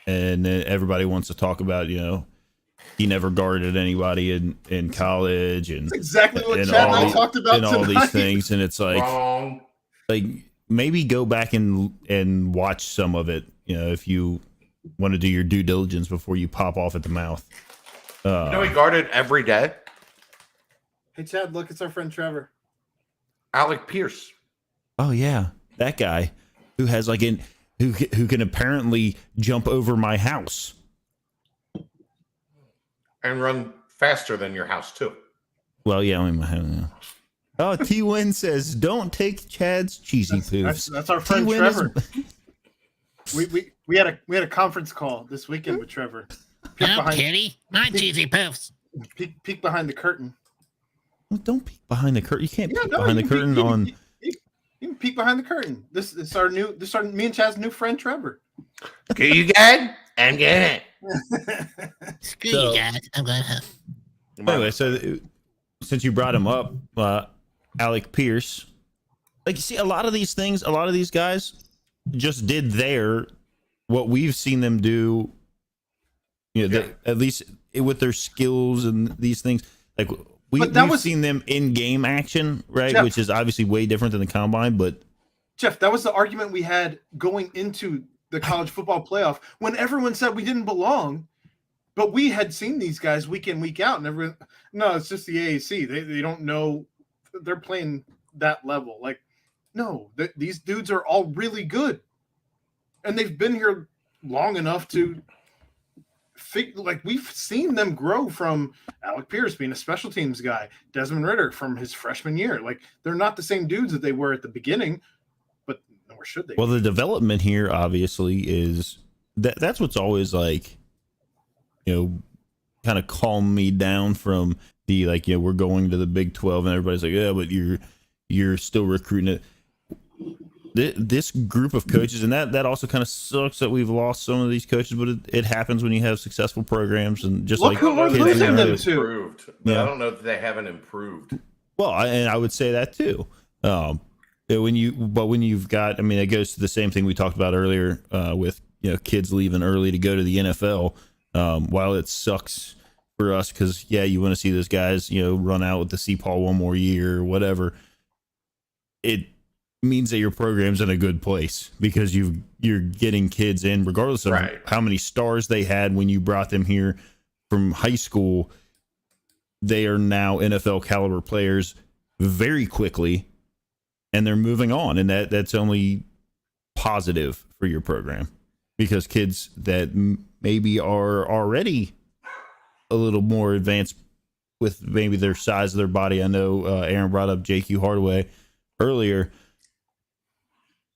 And then everybody wants to talk about, he never guarded anybody in college, and that's exactly what Chad and I talked about and all these things. And it's like, Wrong. like maybe go back and watch some of it, if you want to do your due diligence before you pop off at the mouth. He guarded every day. Hey Chad, look, it's our friend Trevor. Alec Pierce. Oh yeah, that guy who has like who can apparently jump over my house And run faster than your house, too. Well, yeah, I mean, oh, T-Win says, don't take Chad's cheesy poofs. That's our friend T-Win Trevor. We had a conference call this weekend with Trevor. Kitty, my cheesy poofs. Peek behind the curtain. Well, don't peek behind the curtain. You can't peek behind the curtain You can peek behind the curtain. This is me and Chad's new friend Trevor. Okay, you good? I'm good. Screw you guys. I'm going home. Anyway, so since you brought him up, Alec Pierce, like you see, a lot of these guys just did what we've seen them do. At least with their skills and these things, like we've seen them in game action, right? Jeff, which is obviously way different than the combine. But Jeff, that was the argument we had going into the college football playoff when everyone said we didn't belong, but we had seen these guys week in, week out, and everyone, no, it's just the AAC. They don't know they're playing that level. Like, no, these dudes are all really good, and they've been here long enough to like we've seen them grow from Alec Pierce being a special teams guy, Desmond Ridder from his freshman year. Like, they're not the same dudes that they were at the beginning, but nor should they. Well, the development here obviously is that's what's always like, kind of calm me down from the like, we're going to the Big 12 and everybody's like, yeah, but you're still recruiting it. This group of coaches, and that also kind of sucks that we've lost some of these coaches, but it happens when you have successful programs, and just look like who we're losing them to. Improved, but I don't know if they haven't improved. Well, and I would say that too. When you've got, it goes to the same thing we talked about earlier with kids leaving early to go to the NFL. While it sucks for us because you want to see those guys run out with the CPAW one more year or whatever, it means that your program's in a good place because you're getting kids in regardless of how many stars they had when you brought them here from high school. They are now NFL caliber players very quickly, and they're moving on, and that's only positive for your program because kids that maybe are already a little more advanced with maybe their size of their body. I know Aaron brought up JQ Hardaway earlier.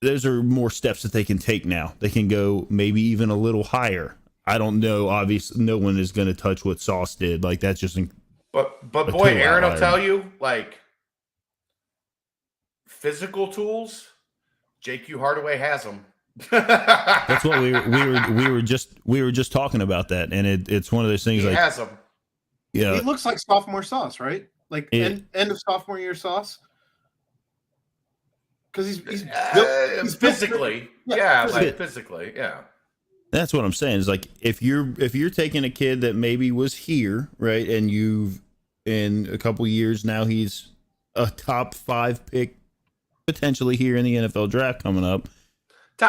Those are more steps that they can take now. They can go maybe even a little higher. I don't know. Obviously, no one is going to touch what Sauce did. Like, that's just. But boy, Aaron will tell you, like, physical tools, JQ Hardaway has them. That's what we were just talking about that, and it's one of those things. He like, has them. Yeah, He looks like sophomore Sauce, right? Like end of sophomore year Sauce. Because he's physically, physically, yeah. That's what I'm saying. Is like if you're taking a kid that maybe was here, right, and you've in a couple years now he's a top 5 pick potentially here in the NFL draft coming up.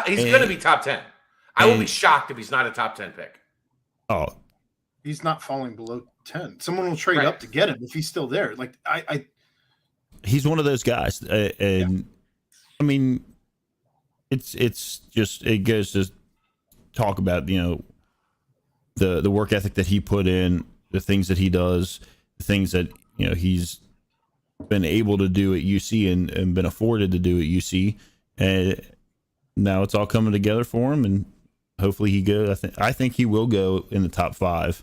He's going to be top 10. I will be shocked if he's not a top 10 pick. Oh, he's not falling below 10. Someone will trade up to get him if he's still there. Like he's one of those guys, and I mean, it's just it goes to talk about the work ethic that he put in, the things that he does, the things that he's been able to do at UC and been afforded to do at UC, and now it's all coming together for him, and hopefully he goes. I think he will go in the top 5,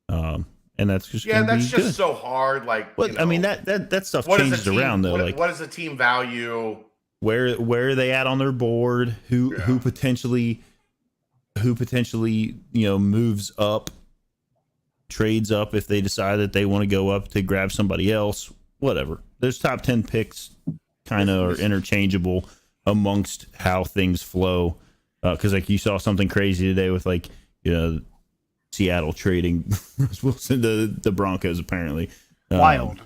and that's just that's just good. So hard. Like, but I mean that stuff changes around though. What does the team value? Where are they at on their board? Who potentially moves up, trades up if they decide that they want to go up to grab somebody else. Whatever. Those top 10 picks kind of are interchangeable amongst how things flow. Because like you saw something crazy today with Seattle trading Russ Wilson to the Broncos apparently. Wild.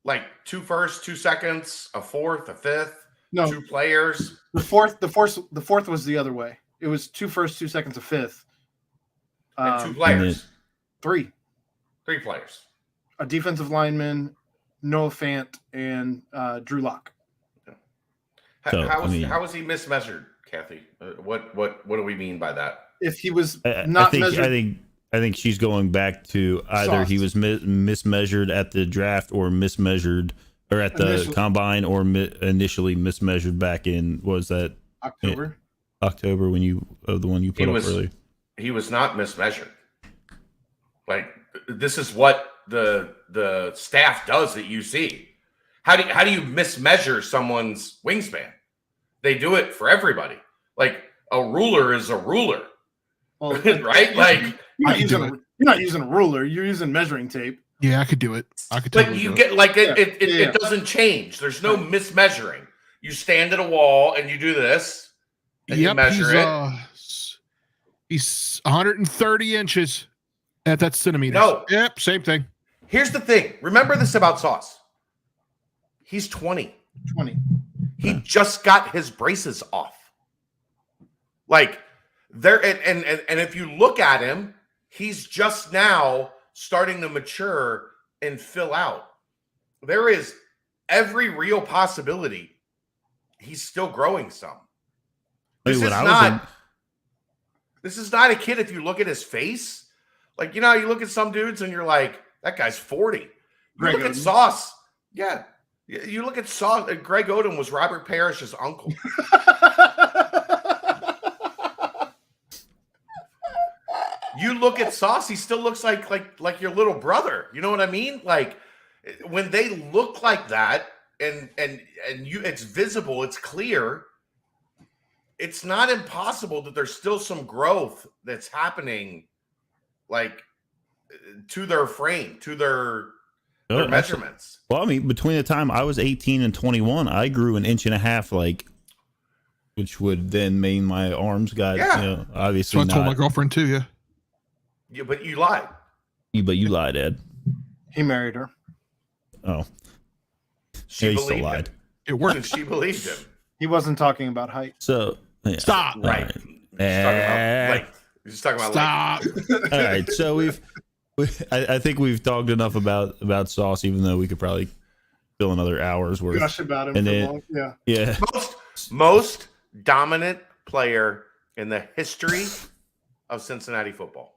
Like 2 firsts, 2 seconds, a 4th, a 5th. No, 2 players. The fourth was the other way. It was 2 firsts, 2 seconds, a 5th. And 2 players. 3 players. A defensive lineman, Noah Fant, and Drew Lock. How was he mismeasured, Kathy? What do we mean by that? If he was not measured, I think she's going back to either Sauce. he was mismeasured at the draft or mismeasured or at the combine or initially mismeasured back in October when the one you put up earlier. He was not mismeasured. Like, this is what the staff does at UC. How do you mismeasure someone's wingspan? They do it for everybody. Like, a ruler is a ruler. Well, right? Like, you're not using a ruler, you're using measuring tape. Yeah, I could do it. But you get it doesn't change. There's no mismeasuring. You stand at a wall and you do this and you measure it. He's 130 inches. That's centimeters. No. Yep, same thing. Here's the thing. Remember this about Sauce. He's 20. He just got his braces off. Like, there and if you look at him, he's just now starting to mature and fill out. There is every real possibility he's still growing some. This is not a kid. If you look at his face, like, you look at some dudes and you're like, that guy's 40. You look at Sauce. Yeah. You look at Sauce. Greg Odom was Robert Parrish's uncle. You look at Sauce, he still looks like your little brother. You know what I mean? Like, when they look like that and it's visible, it's clear, it's not impossible that there's still some growth that's happening, like, to their frame, to their measurements. Well, I mean, between the time I was 18 and 21, I grew 1.5 inches, like, which would then mean my arms got, obviously. So I told my girlfriend too, yeah. Yeah, but you lied. But you lied, Ed. He married her. Oh. She still believed lied. him. It worked. She believed him. He wasn't talking about height. So, yeah. Stop. Right. He's talking about Stop. All right. So I think we've talked enough about Sauce, even though we could probably fill another hour's worth. Gush about him and for then, long. Yeah. Yeah. Most dominant player in the history of Cincinnati football.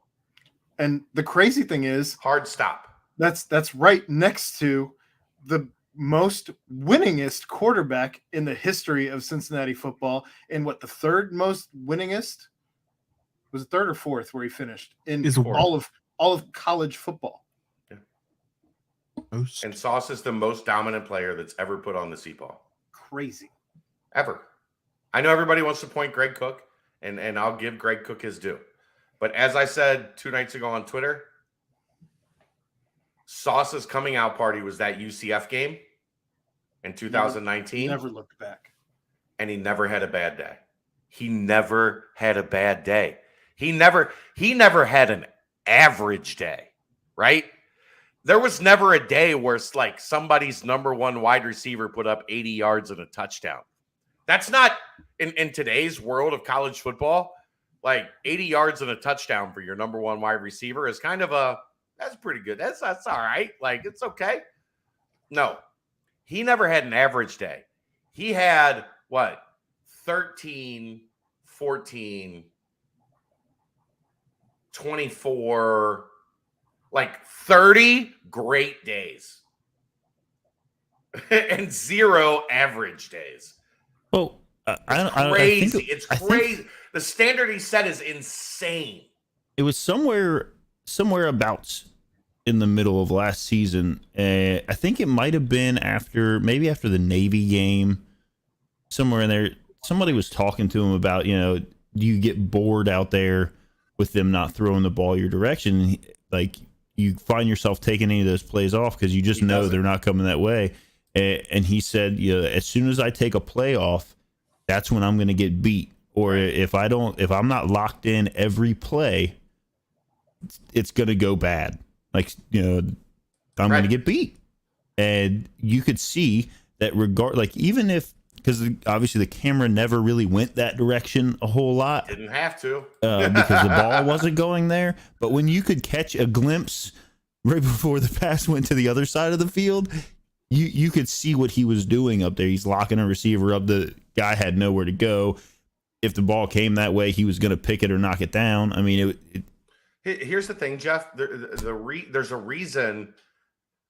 And the crazy thing is, hard stop. That's right next to the most winningest quarterback in the history of Cincinnati football, and what, the third most winningest? Was it third or fourth where he finished in all of college football? Yeah. Most. And Sauce is the most dominant player that's ever put on the CPAW. Crazy. Ever. I know everybody wants to point Greg Cook, and I'll give Greg Cook his due. But as I said 2 nights ago on Twitter, Sauce's coming out party was that UCF game in 2019. Never looked back. And he never had a bad day. He never had a bad day. He never had an average day, right? There was never a day where it's like somebody's number one wide receiver put up 80 yards and a touchdown. That's not in today's world of college football. Like 80 yards and a touchdown for your number one wide receiver is kind of that's pretty good. That's all right. Like, it's okay. No, he never had an average day. He had 13, 14, 24, like 30 great days and 0 average days. Well, crazy. It's crazy. The standard he set is insane. It was somewhere about in the middle of last season. I think it might have been after the Navy game, somewhere in there. Somebody was talking to him about, do you get bored out there with them not throwing the ball your direction? Like, you find yourself taking any of those plays off because you just know they're not coming that way. And he said, as soon as I take a play off, that's when I'm going to get beat. Or if I'm not locked in every play, it's going to go bad. Like, I'm going to get beat. And you could see that even if, because obviously the camera never really went that direction a whole lot. Didn't have to. Because the ball wasn't going there. But when you could catch a glimpse right before the pass went to the other side of the field, you could see what he was doing up there. He's locking a receiver up. The guy had nowhere to go. If the ball came that way, he was going to pick it or knock it down. I mean, here's the thing, Jeff. There's a reason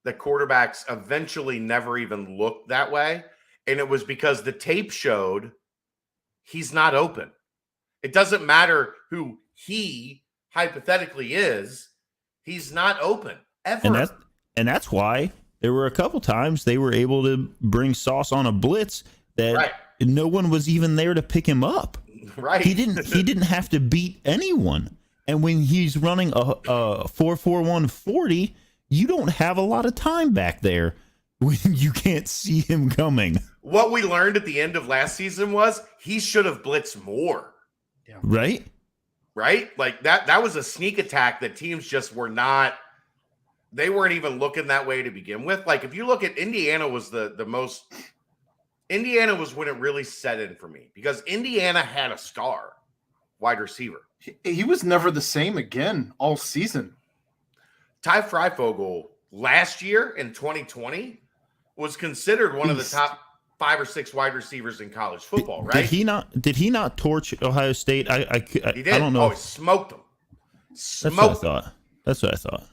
that quarterbacks eventually never even looked that way. And it was because the tape showed he's not open. It doesn't matter who he hypothetically is. He's not open ever. And that's why there were a couple times they were able to bring Sauce on a blitz that no one was even there to pick him up. Right. He didn't have to beat anyone. And when he's running a 4.41 40, you don't have a lot of time back there when you can't see him coming. What we learned at the end of last season was he should have blitzed more. Yeah. Right? Right? Like that was a sneak attack that teams just were not. They weren't even looking that way to begin with. Like, if you look at Indiana was the most. Indiana was when it really set in for me because Indiana had a star wide receiver. He was never the same again all season. Ty Freifogel last year in 2020 was considered one of the top 5 or 6 wide receivers in college football, right? Did he not torch Ohio State? He did. I don't know. Oh, he smoked them. That's what I thought.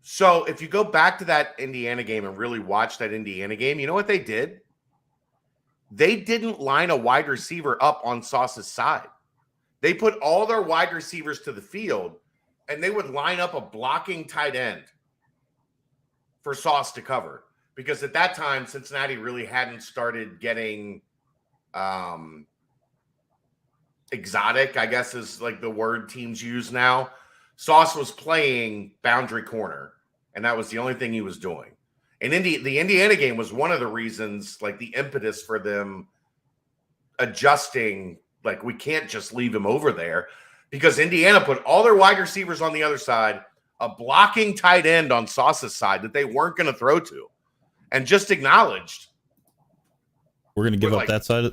So if you go back to that Indiana game and really watch that Indiana game, you know what they did? They didn't line a wide receiver up on Sauce's side. They put all their wide receivers to the field, and they would line up a blocking tight end for Sauce to cover. Because at that time, Cincinnati really hadn't started getting exotic, I guess is like the word teams use now. Sauce was playing boundary corner, and that was the only thing he was doing. And the Indiana game was one of the reasons, like the impetus for them adjusting, like we can't just leave him over there because Indiana put all their wide receivers on the other side, a blocking tight end on Sauce's side that they weren't going to throw to, and just acknowledged. We're going to give up that side.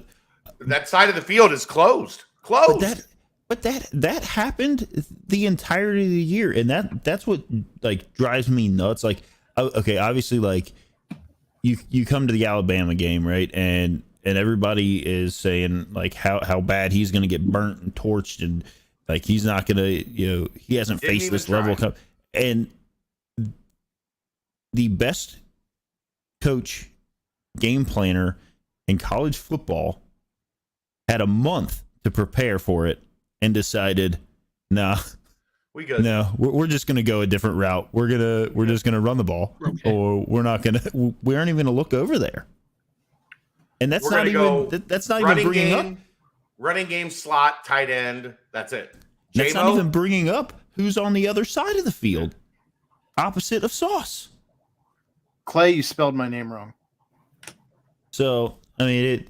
That side of the field is closed. But that happened the entirety of the year, and that's what like drives me nuts. Like, okay, obviously, like you come to the Alabama game, right, and everybody is saying like how bad he's going to get burnt and torched, and Like he's not gonna, he hasn't Didn't faced even this level try. of and the best coach, game planner in college football had a month to prepare for it and decided, nah, We good. no, we're just gonna go a different route. We're just gonna run the ball, or we aren't even gonna look over there. And that's We're not gonna even go that's not even bringing up. Running game, slot, tight end. That's it. That's J-Mo? not even bringing up who's on the other side of the field, opposite of Sauce. Clay, you spelled my name wrong. So I mean,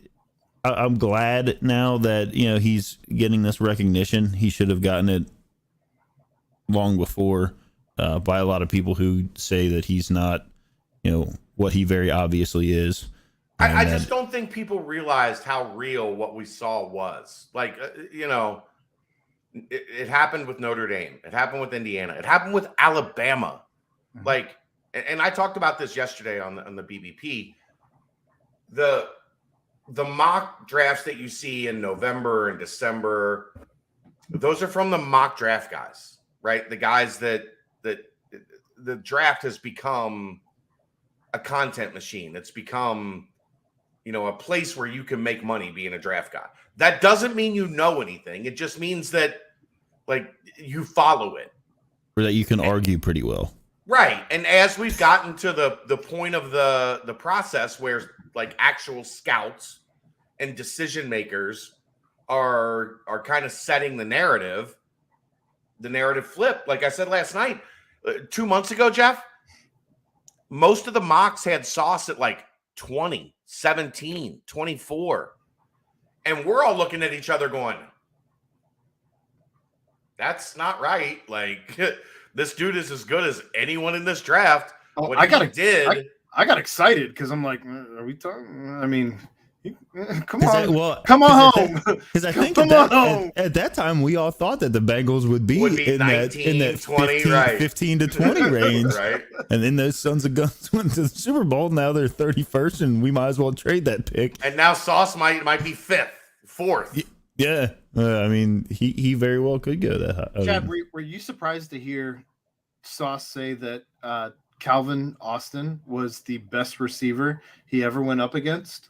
I'm glad now that he's getting this recognition. He should have gotten it long before by a lot of people who say that he's not, what he very obviously is. I just don't think people realized how real what we saw was. Like, it happened with Notre Dame. It happened with Indiana. It happened with Alabama. Mhm. Like, and I talked about this yesterday on the BBP. The mock drafts that you see in November and December, those are from the mock draft guys, right? The guys that the draft has become a content machine. It's become, a place where you can make money being a draft guy. That doesn't mean you know anything. It just means that, like, you follow it. Or that you can argue pretty well. Right. And as we've gotten to the point of the process where, like, actual scouts and decision makers are kind of setting the narrative flip. Like I said last night, 2 months ago, Jeff, most of the mocks had Sauce at like 20, 17, 24. And we're all looking at each other going, that's not right. Like, this dude is as good as anyone in this draft. Oh, What I he got did. I got excited because I'm like, are we talking? I mean, come Cause on, come on home. Because I think Come on. at that time we all thought that the Bengals would be in 19, that 20, 15, right. 15 to 20 range. Right. And then those sons of guns went to the Super Bowl. Now they're 31st, and we might as well trade that pick. And now Sauce might be fourth. Yeah, I mean, he very well could go that high. Chad, were you surprised to hear Sauce say that Calvin Austin was the best receiver he ever went up against?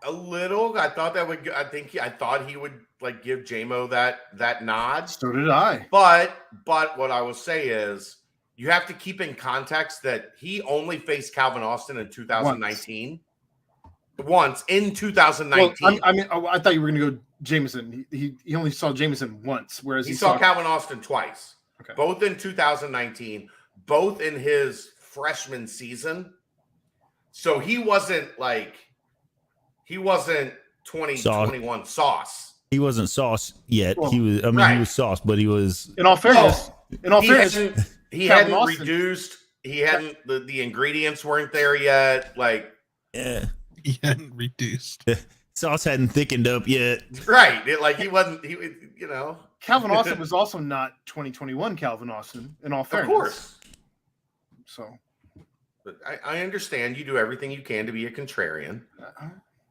A little. I thought he would like give J-Mo that nod. So did I. But what I will say is you have to keep in context that he only faced Calvin Austin in 2019. Once in 2019. Well, I thought you were going to go Jameson. He only saw Jameson once, whereas he saw Calvin Austin twice. Okay. Both in 2019, both in his freshman season. So he wasn't 2021 Sauce. He wasn't Sauce yet. Well, He was. I mean, right. he was Sauce, but he was. In all fairness, He Calvin hadn't Austin. reduced. He hadn't. The ingredients weren't there yet. Like, Yeah, He hadn't reduced. Sauce hadn't thickened up yet. right? He wasn't. Calvin Austin was also not 2021 Calvin Austin. In all Of fairness, course. So But I understand you do everything you can to be a contrarian.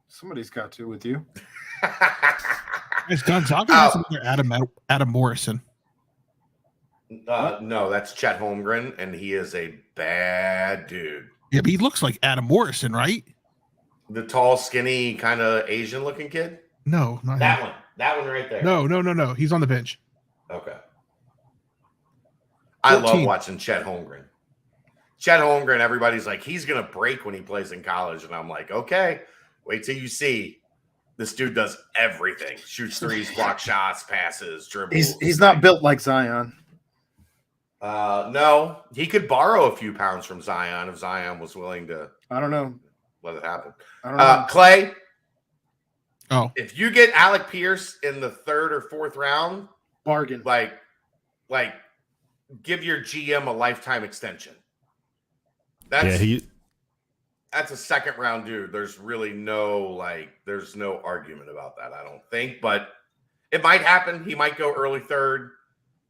somebody's got to with you. It's Gonzaga has another Adam Morrison. No, that's Chet Holmgren, and he is a bad dude. Yeah, but he looks like Adam Morrison, right? The tall, skinny, kind of Asian-looking kid. No, not That him. one. That one right there. No. He's on the bench. Okay. I 14. love watching Chet Holmgren. Chet Holmgren, everybody's like, he's going to break when he plays in college. And I'm like, okay, wait till you see. This dude does everything. Shoots threes, blocks shots, passes, dribbles. He's not built like Zion. No, he could borrow a few pounds from Zion if Zion was willing to I don't know. let it happen. I don't know. Clay, Oh, if you get Alec Pierce in the 3rd or 4th round, Bargain. like give your GM a lifetime extension. That's a 2nd round dude. There's really there's no argument about that, I don't think. But it might happen. He might go early 3rd.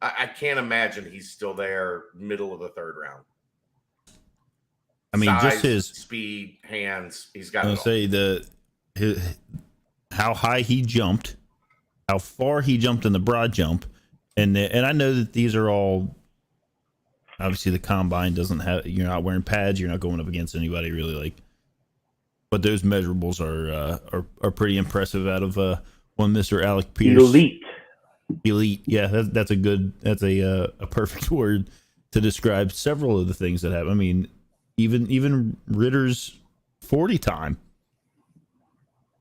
I can't imagine he's still there middle of the 3rd round. I mean, Size, just his speed, hands. He's got I it would all. say how high he jumped, how far he jumped in the broad jump, and I know that these are all obviously the combine doesn't have, you're not wearing pads, you're not going up against anybody really, like, but those measurables are pretty impressive out of one Mr. Alec Pierce. Elite, yeah, that's a perfect word to describe several of the things that happen. I mean, even Ritter's 40 time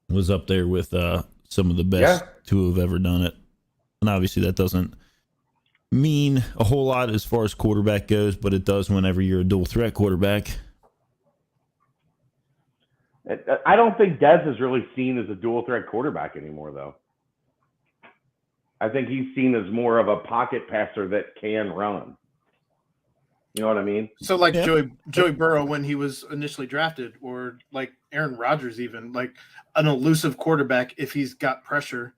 was up there with some of the best to have ever done it. And obviously that doesn't mean a whole lot as far as quarterback goes, but it does whenever you're a dual threat quarterback. I don't think Dez is really seen as a dual threat quarterback anymore, though. I think he's seen as more of a pocket passer that can run. You know what I mean? So like Joey Burrow when he was initially drafted, or like Aaron Rodgers, even like an elusive quarterback if he's got pressure.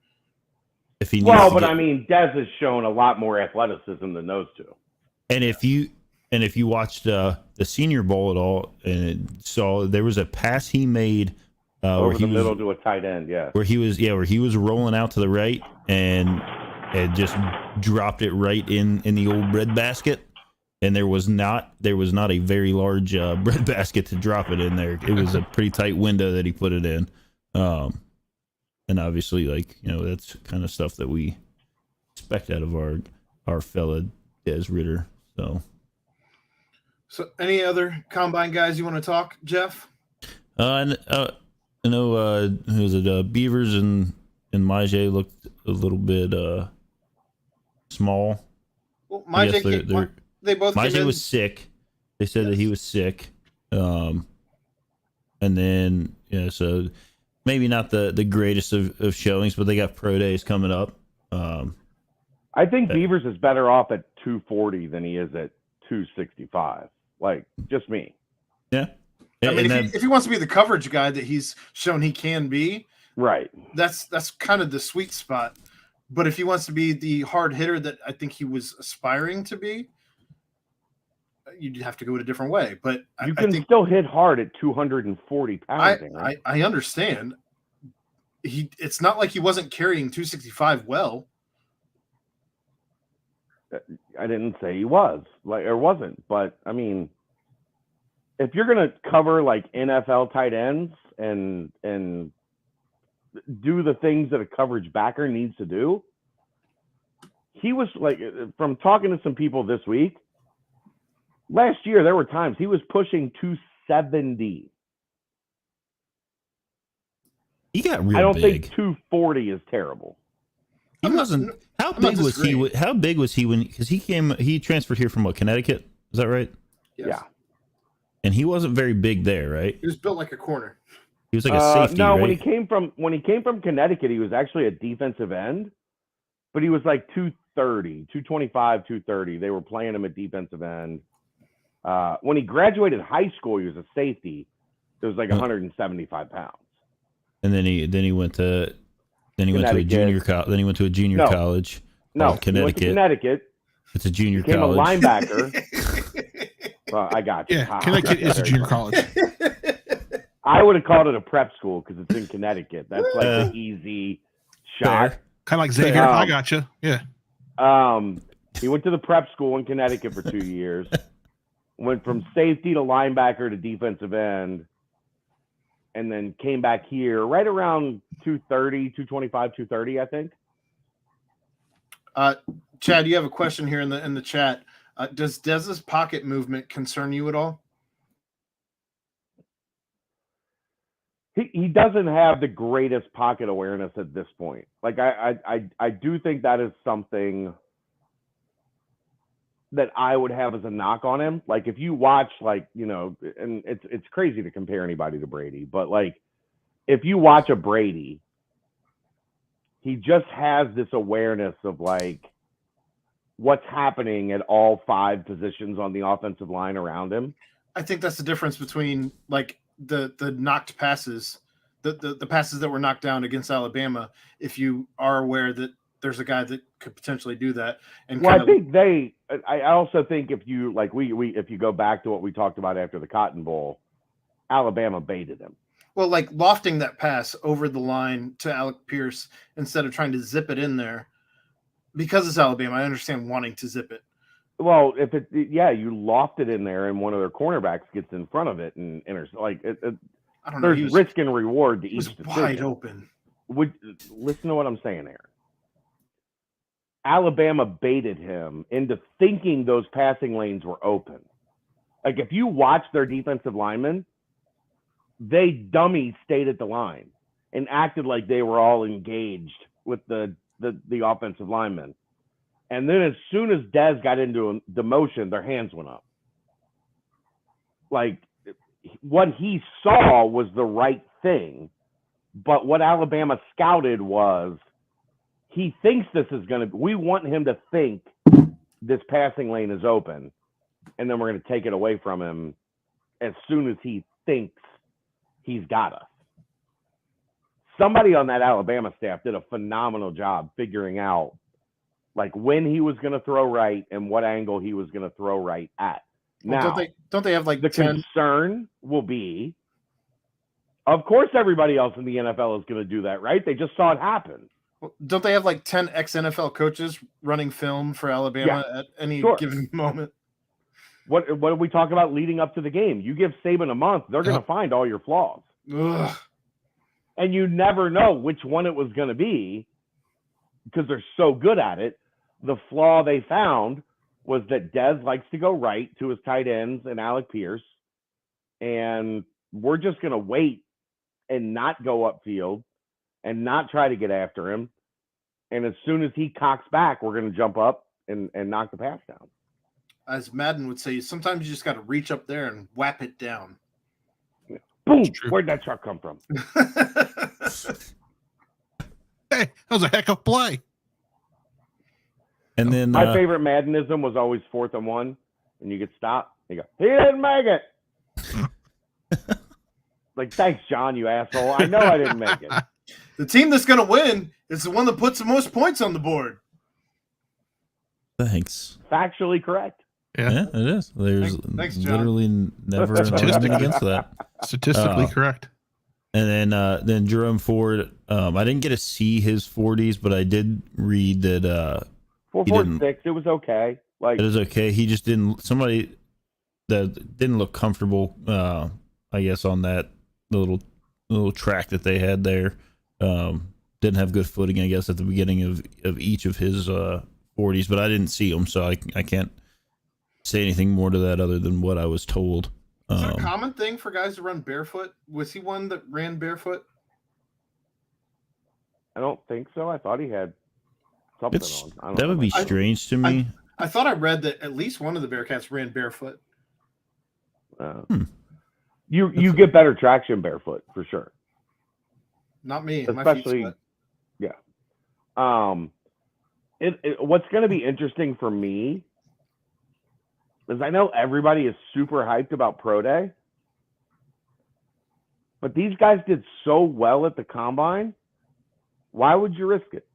If he I mean, Dez has shown a lot more athleticism than those two. And if you watched the Senior Bowl at all, and saw there was a pass he made over the middle to a tight end, where he was rolling out to the right and just dropped it right in the old bread basket. And there was not a very large bread basket to drop it in there. It was a pretty tight window that he put it in. And obviously, like, you know, that's kind of stuff that we expect out of our fella Des Ritter. So any other combine guys you want to talk, Jeff? I know who was it? Beavers and Majay looked a little bit small. Well, Majay they both Majay was sick. They said that he was sick. And then, so maybe not the greatest of showings, but they got pro days coming up. I think Beavers is better off at 240 than he is at 265. Like, just me. Yeah. I mean, if he wants to be the coverage guy that he's shown he can be, right, that's kind of the sweet spot. But if he wants to be the hard hitter that I think he was aspiring to be, you'd have to go a different way. But you can still hit hard at 240 pounds. I understand. It's not like he wasn't carrying 265 well. I didn't say he was, like, or wasn't, but I mean, if you're gonna cover like NFL tight ends and do the things that a coverage backer needs to do, he was like, from talking to some people this week, last year there were times he was pushing 270. He got real I don't big. think 240 is terrible. He wasn't. How big was he? How big was he when? Because he transferred here from Connecticut. Is that right? Yes. Yeah. And he wasn't very big there, right? He was built like a corner. He was like a safety. No, right? when he came from Connecticut, he was actually a defensive end, but he was like 230, 225, 230. They were playing him at defensive end. When he graduated high school, he was a safety. It was like 175 pounds. And then he went to a junior college. Then he went to a junior college. No, Connecticut. He went to Connecticut. It's a junior became college. A linebacker. Well, I got you. Yeah, Connecticut is a junior college. I would have called it a prep school because it's in Connecticut. That's like the easy shot. Kind of like Xavier. I got you. Yeah. He went to the prep school in Connecticut for 2 years. Went from safety to linebacker to defensive end. And then came back here right around 230, 225, 230, I think. Chad, you have a question here in the chat. Does Dez's pocket movement concern you at all? He doesn't have the greatest pocket awareness at this point. Like I do think that is something that I would have as a knock on him. Like if you watch, like, you know, and it's crazy to compare anybody to Brady, but like if you watch a Brady, he just has this awareness of like what's happening at all 5 positions on the offensive line around him. I think that's the difference between like the knocked passes, the passes that were knocked down against Alabama. If you are aware that there's a guy that could potentially do that, and I also think if you like if you go back to what we talked about after the Cotton Bowl, Alabama baited him. Well, like lofting that pass over the line to Alec Pierce instead of trying to zip it in there. Because it's Alabama, I understand wanting to zip it. Well, you loft it in there, and one of their cornerbacks gets in front of it and enters. Like I don't know. There's risk and reward to each decision. Wide open. Listen to what I'm saying, Aaron. Alabama baited him into thinking those passing lanes were open. Like if you watch their defensive linemen, they dummies stayed at the line and acted like they were all engaged with the offensive linemen. And then as soon as Dez got into the motion, their hands went up. Like what he saw was the right thing, but what Alabama scouted was he thinks this is going to – we want him to think this passing lane is open, and then we're going to take it away from him as soon as he thinks he's got us. Somebody on that Alabama staff did a phenomenal job figuring out like when he was going to throw right and what angle he was going to throw right at. Now, don't they have like the 10? Concern will be, of course, everybody else in the NFL is going to do that, right? They just saw it happen. Don't they have like 10 ex-NFL coaches running film for Alabama at any given moment? What did we talk about leading up to the game? You give Saban a month, they're going to find all your flaws. Ugh. And you never know which one it was going to be because they're so good at it. The flaw they found was that Dez likes to go right to his tight ends and Alec Pierce. And we're just going to wait and not go upfield and not try to get after him. And as soon as he cocks back, we're going to jump up and knock the pass down. As Madden would say, sometimes you just got to reach up there and whap it down. Yeah. Boom! Where'd that truck come from? Hey, that was a heck of a play. And then my favorite Maddenism was always 4th and 1, and you get stopped. You go, he didn't make it. Like, thanks, John, you asshole. I know I didn't make it. The team that's going to win is the one that puts the most points on the board. Thanks. Factually correct. Yeah, it is. There's thanks, literally never an argument against that. Statistically correct. And then Jerome Ford, I didn't get to see his 40s, but I did read that 4.46. It was okay. Like it was okay. He just didn't. Somebody that didn't look comfortable. I guess on that little track that they had there, didn't have good footing. I guess at the beginning of each of his 40s, but I didn't see him, so I can't say anything more to that other than what I was told. Is that a common thing for guys to run barefoot? Was he one that ran barefoot? I don't think so. I thought he had something on. That would be strange to me. I thought I read that at least one of the Bearcats ran barefoot. You get better traction barefoot for sure. Not me, especially. Yeah. What's going to be interesting for me is I know everybody is super hyped about Pro Day, but these guys did so well at the Combine. Why would you risk it?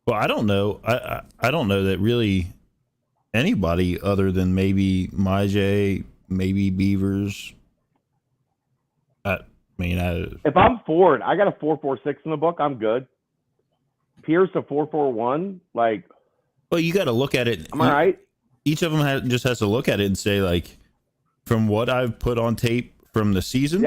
Well, I don't know. I don't know that really anybody other than maybe Myjay, maybe Beavers. If I'm Ford, I got a 4.46 in the book. I'm good. Pierce a 4.41. Like, well, you got to look at it. Am I right? Each of them just has to look at it and say, like, from what I've put on tape from the season,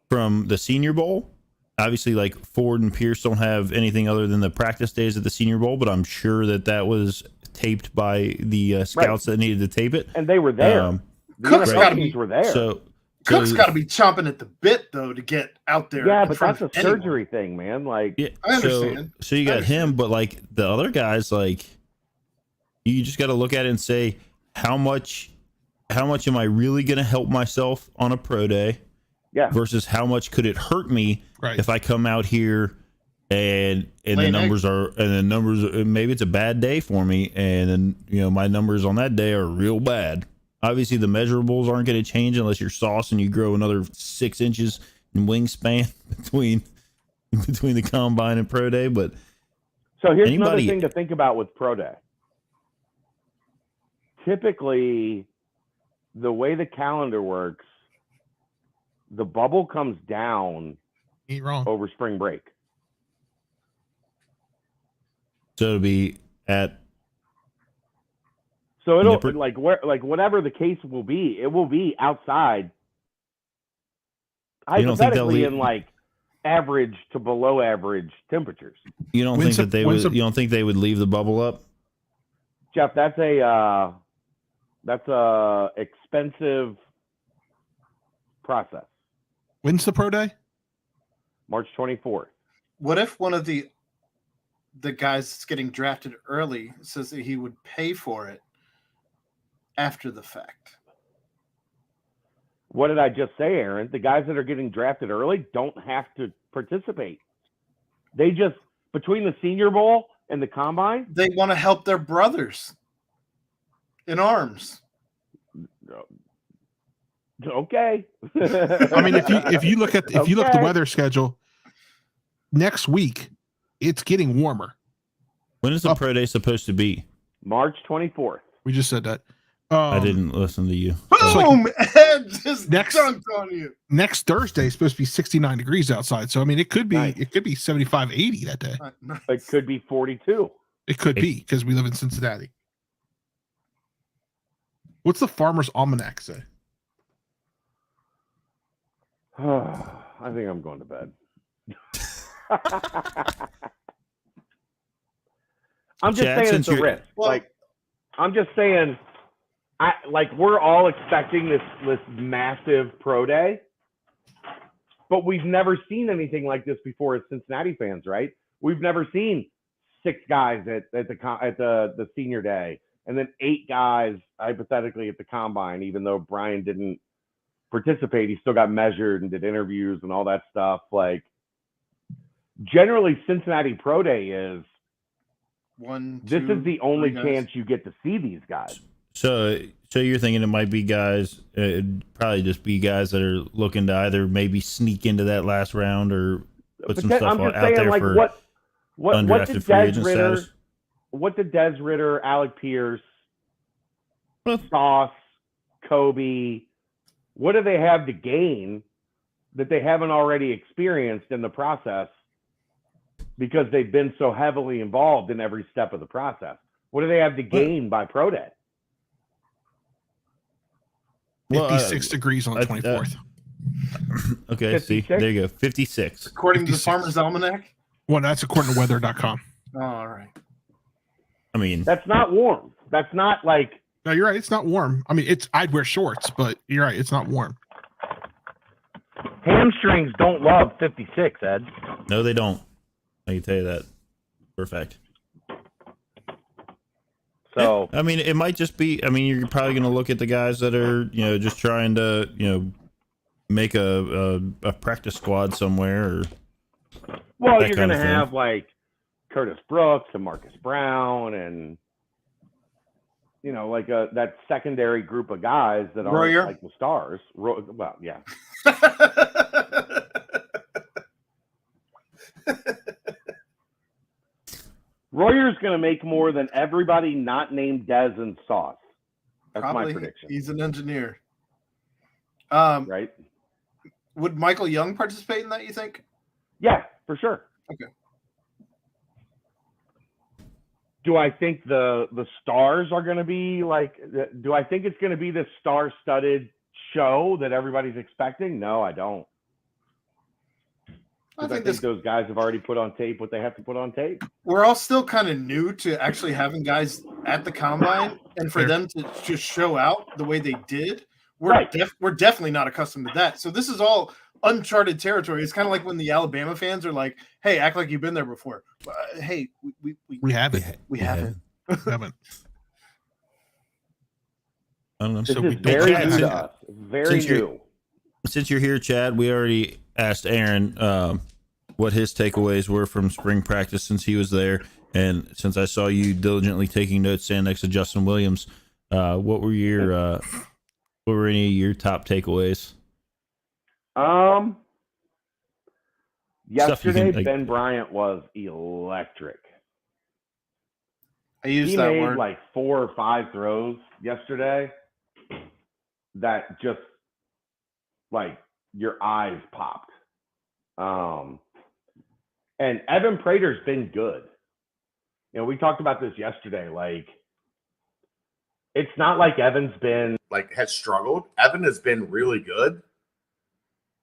from the Senior Bowl, obviously, like Ford and Pierce don't have anything other than the practice days at the Senior Bowl, but I'm sure that was taped by the scouts that needed to tape it, and they were there. Cook's got to be there. So Cook's got to be chomping at the bit though to get out there. Yeah, but that's a surgery thing, man. Like, yeah, I understand. So you got him, but like the other guys, like you just got to look at it and say, how much am I really going to help myself on a pro day? Yeah. Versus how much could it hurt me if I come out here and the numbers maybe it's a bad day for me, and then my numbers on that day are real bad. Obviously, the measurables aren't going to change unless you're sauce and you grow another 6 inches in wingspan between the Combine and Pro Day. But so here's another thing to think about with Pro Day. Typically, the way the calendar works, the bubble comes down Ain't wrong. over spring break. So it'll be at. So it'll Nipper? like whatever the case will be, it will be outside. You don't think they'll Hypothetically, leave- in like average to below average temperatures. You don't think that they would? You don't think they would leave the bubble up? Jeff, that's a expensive process. When's the pro day? March 24th. What if one of the guys that's getting drafted early says that he would pay for it after the fact? What did I just say, Aaron? The guys that are getting drafted early don't have to participate. They just, between the Senior Bowl and the Combine, They want to help their brothers in arms. okay. I mean, if you look at the Okay. weather schedule next week, it's getting warmer. When is the pro day supposed to be? March 24th. We just said that. I didn't listen to you. Boom! Ed just Next- dunked on you. Next Thursday is supposed to be 69 degrees outside. So I mean, it could be Nice. 75, 80 that day. It could be 42. It could be because we live in Cincinnati. What's the Farmer's Almanac say? I think I'm going to bed. I'm just Chad, saying since it's a you're- risk. Well- Like, I'm just saying, we're all expecting this massive pro day, but we've never seen anything like this before as Cincinnati fans, right? We've never seen 6 guys at the senior day, and then 8 guys hypothetically at the combine. Even though Brian didn't participate, he still got measured and did interviews and all that stuff. Like, generally, Cincinnati Pro Day is this is the only chance you get to see these guys. So you're thinking it might be guys, it'd probably just be guys that are looking to either maybe sneak into that last round or put some stuff I'm just out saying, there like, for what undrafted did free Des agent Ritter, status. what did Des Ritter, Alec Pierce, Well- Sauce, Kobe, what do they have to gain that they haven't already experienced in the process because they've been so heavily involved in every step of the process? What do they have to gain by pro day? 56 degrees on the 24th. Okay, see, 56? there you go, 56. According to the 56. Farmer's Almanac? Well, that's according to weather.com. Oh, all right. I mean, That's not warm. That's not like No, you're right. It's not warm. I mean, I'd wear shorts, but you're right. It's not warm. hamstrings don't love 56, Ed. no, they don't. I can tell you that for a fact. So I mean, it might just be. I mean, you're probably going to look at the guys that are, just trying to, make a practice squad somewhere. Or well, that you're kind going to of thing. have like Curtis Brooks and Marcus Brown and like that secondary group of guys that aren't Royer? like the stars. Well, yeah. Royer's going to make more than everybody not named Dez and Sauce. That's Probably. my prediction. He's an engineer. Right? Would Michael Young participate in that, you think? Yeah, for sure. Okay. Do I think the stars are going to be like? Do I think it's going to be this star-studded show that everybody's expecting? No, I don't. I Because think those guys have already put on tape what they have to put on tape. we're all still kind of new to actually having guys at the combine, and for Fair. them to just show out the way they did, we're Right. we're definitely not accustomed to that. So this is all uncharted territory. It's kind of like when the Alabama fans are like, "Hey, act like you've been there before." Hey, We haven't. we haven't. haven't. I don't know. This So is we don't very have new to- to us. Very since you're- new. Since you're here, Chad, we already asked Aaron what his takeaways were from spring practice since he was there, and since I saw you diligently taking notes standing next to Justin Williams, what were any of your top takeaways? Yesterday, can, like- Ben Bryant was electric. I used He that made word. like 4 or 5 throws yesterday that just like your eyes popped. And Evan Prater's been good. You know, we talked about this yesterday. Like, it's not like Evan's been has struggled. Evan has been really good.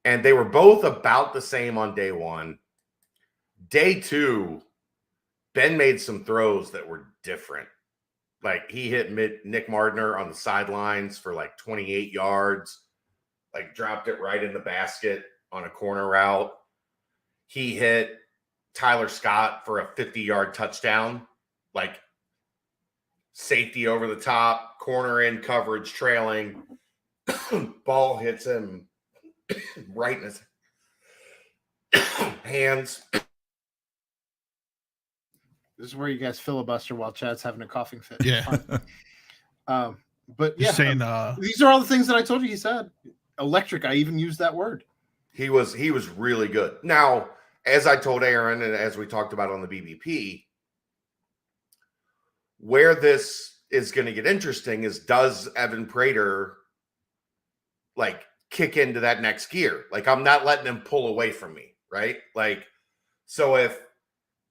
And they were both about the same on day one. Day two, Ben made some throws that were different. Like, he hit Nick Mardner on the sidelines for 28 yards, dropped it right in the basket on a corner route. He hit Tyler Scott for a 50-yard touchdown, safety over the top, corner in coverage trailing. Ball hits him right in his hands. This is where you guys filibuster while Chad's having a coughing fit. Yeah. But yeah, Just saying, these are all the things that I told you he said. Electric. I even used that word. He was really good. Now, as I told Aaron and as we talked about on the BBP, where this is going to get interesting is, does Evan Prater kick into that next gear? I'm not letting him pull away from me, right? So if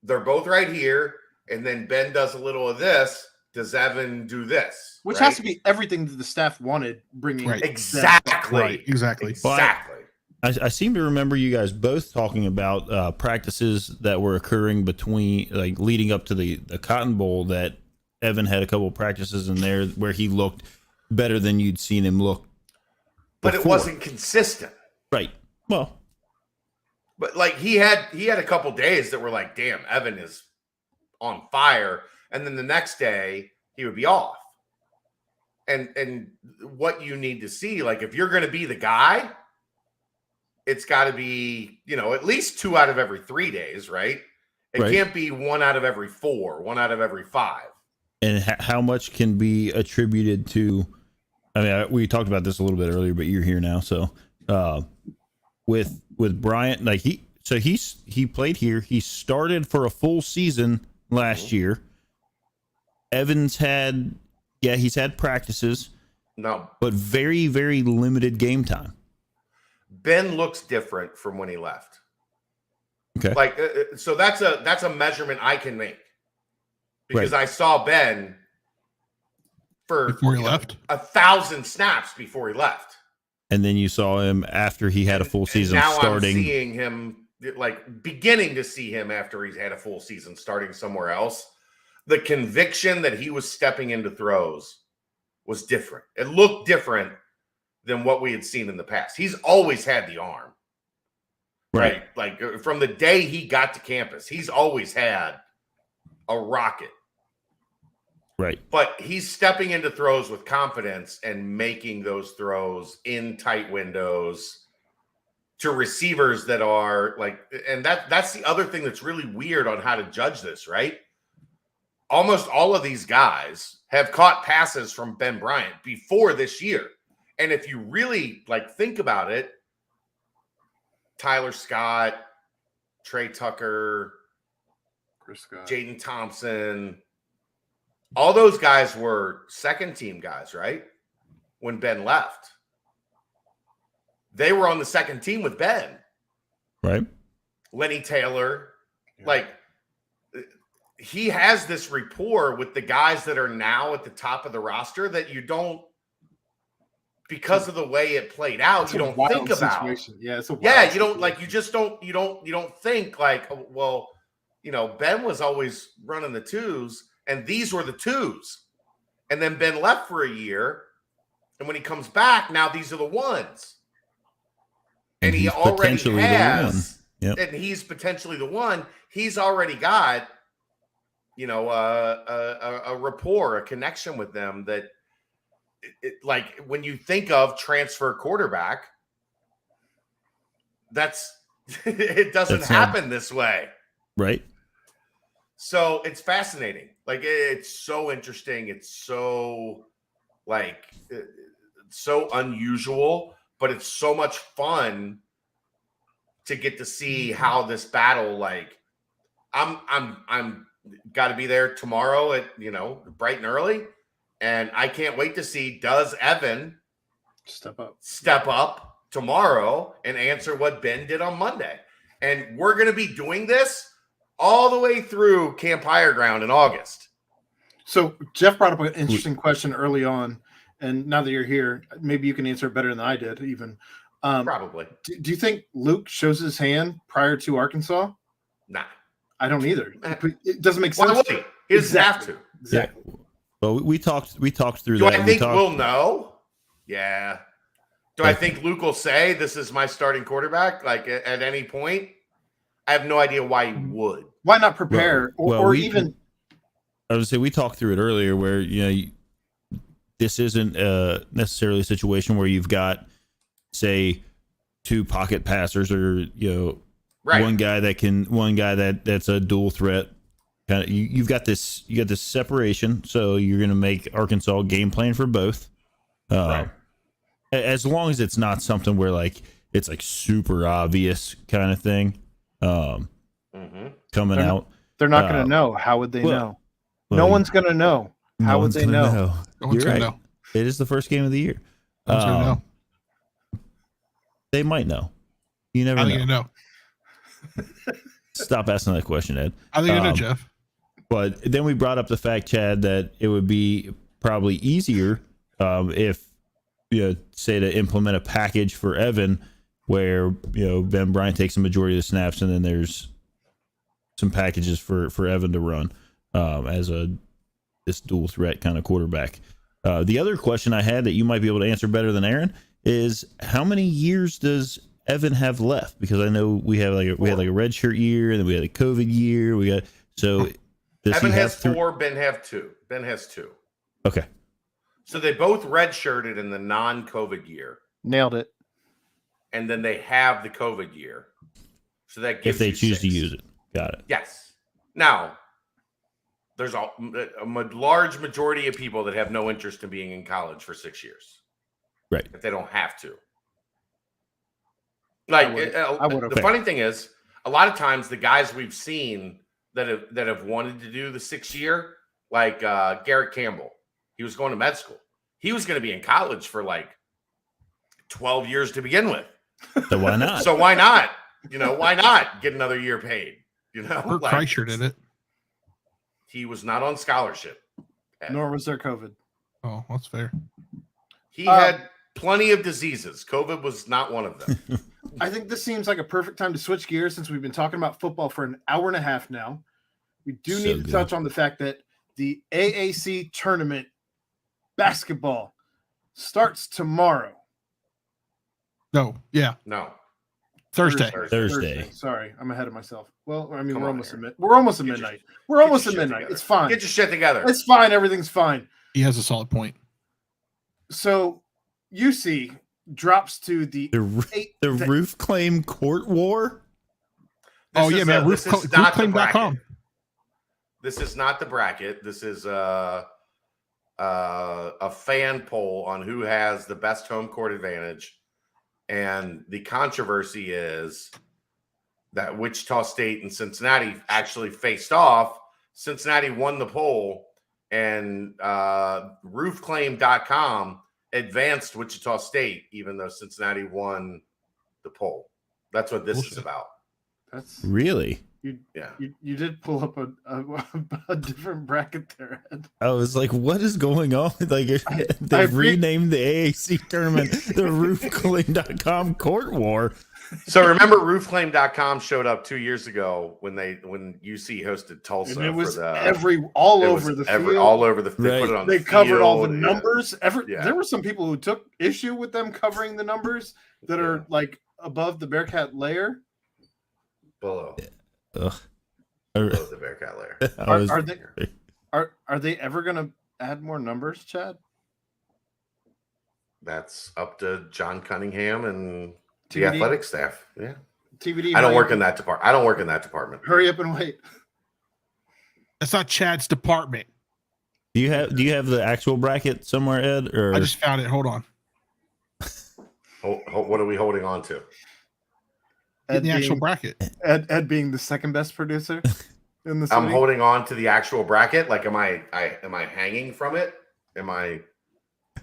they're both right here and then Ben does a little of this, does Evan do this? Which right? has to be everything that the staff wanted bringing. Right. Exactly. Right, exactly. Exactly. I seem to remember you guys both talking about practices that were occurring between, leading up to the Cotton Bowl, that Evan had a couple of practices in there where he looked better than you'd seen him look But before. it wasn't consistent. Right. Well, but he had a couple days that were damn, Evan is on fire. And then the next day he would be off. And what you need to see, if you're going to be the guy, it's got to be, at least 2 out of every 3 days, right? It can't be 1 out of every 4, 1 out of every 5. And how much can be attributed to, I mean, we talked about this a little bit earlier, but you're here now. So with Bryant, he played here. He started for a full season last year. Evans he's had practices. No. But very, very limited game time. Ben looks different from when he left. Okay. So that's a measurement I can make. Because I saw Ben before he left 1,000 snaps before he left. And then you saw him after he had a full season now starting. I'm seeing him, beginning to see him after he's had a full season starting somewhere else. The conviction that he was stepping into throws was different. It looked different than what we had seen in the past. He's always had the arm. Right? From the day he got to campus, he's always had a rocket. Right. But he's stepping into throws with confidence and making those throws in tight windows to receivers that are and that's the other thing that's really weird on how to judge this, right? Almost all of these guys have caught passes from Ben Bryant before this year. And if you really think about it, Tyler Scott, Trey Tucker, Chris Scott, Jaden Thompson, all those guys were second team guys, right? When Ben left. They were on the second team with Ben. Right. Lenny Taylor. He has this rapport with the guys that are now at the top of the roster that you don't, because of the way it played out, you don't think about. Yeah, it's a you don't you don't think Ben was always running the twos and these were the twos. And then Ben left for a year. And when he comes back, now these are the ones. And he already has, and he's potentially the one. He's already got, a rapport, a connection with them that, when you think of transfer quarterback, it doesn't happen this way. Right. So it's fascinating. It's so interesting. It's so so unusual, but it's so much fun to get to see how this battle, I'm got to be there tomorrow at, bright and early. And I can't wait to see, does Evan step up tomorrow and answer what Ben did on Monday. And we're going to be doing this all the way through Camp Higher Ground in August. So Jeff brought up an interesting question early on, and now that you're here, maybe you can answer it better than I did even. Probably. Do you think Luke shows his hand prior to Arkansas? Nah. I don't either. It doesn't make sense. Why would he? He doesn't have to. Exactly. Yeah. Well, we talked through Do that. I think we'll know? Yeah. Do I think Luke will say this is my starting quarterback like at any point? I have no idea why he would. Why not prepare or even? I would say we talked through it earlier where, this isn't necessarily a situation where you've got, say, two pocket passers or, right. one guy that's a dual threat. Kind of, you've got this separation. So you're going to make Arkansas game plan for both. Right. As long as it's not something where it's super obvious kind of thing. Coming out. They're not going to know. How would they know? No one's going to know. How would they know? You're right. Know. It is the first game of the year. No one's gonna know. They might know. You never know. Stop asking that question, Ed. I think I know, Jeff. But then we brought up the fact, Chad, that it would be probably easier if, say, to implement a package for Evan where, Ben Bryant takes the majority of the snaps and then there's some packages for Evan to run as this dual threat kind of quarterback. The other question I had that you might be able to answer better than Aaron is how many years does Evan have left? Because I know we had a red shirt year and then we had a COVID year. Evan has 4, Ben has 2. Okay. So they both redshirted in the non-COVID year. Nailed it. And then they have the COVID year. So that gives if they you choose 6. to use it. Got it. Yes. Now, there's a large majority of people that have no interest in being in college for 6 years. Right. If they don't have to. The funny thing is, a lot of times the guys we've seen that have wanted to do the 6-year, like Garrett Campbell, he was going to med school. He was going to be in college for 12 years to begin with. So why not? Why not? Why not get another year paid? Bert Kreischer did it. He was not on scholarship. Nor was there COVID. Oh, that's fair. He had plenty of diseases. COVID was not one of them. I think this seems like a perfect time to switch gears since we've been talking about football for an hour and a half now. We do need to touch on the fact that the AAC tournament basketball starts tomorrow. No. Thursday. Sorry, I'm ahead of myself. Well, I mean, Come we're on, almost Aaron. at midnight. We're almost at midnight. We're almost at midnight. Together. It's fine. Get your shit together. It's fine. Everything's fine. He has a solid point. So, UC drops to the roof claim court war. Man. Roofclaim.com. This is not the bracket. This is a fan poll on who has the best home court advantage. And the controversy is that Wichita State and Cincinnati actually faced off. Cincinnati won the poll, and roofclaim.com advanced Wichita State, even though Cincinnati won the poll. That's what this is about. That's really. You did pull up a different bracket there, Ed. I was like, what is going on? They've renamed the AAC tournament the roofclaim.com court war. So remember roofclaim.com showed up 2 years ago when UC hosted Tulsa. And it was all over the field. They put it on they the covered field, all the numbers. There were some people who took issue with them covering the numbers that are above the Bearcat layer. Below. Ugh. Below the Bearcat layer. Are they ever going to add more numbers, Chad? That's up to John Cunningham and TBD? the athletic staff. Yeah. TBD. I don't work in that department. Hurry up and wait. That's not Chad's department. Do you have the actual bracket somewhere, Ed? Or I just found it. Hold on. What are we holding on to? In the actual bracket. Ed being the second best producer in the city. I'm holding on to the actual bracket. Like, am I hanging from it? Am I?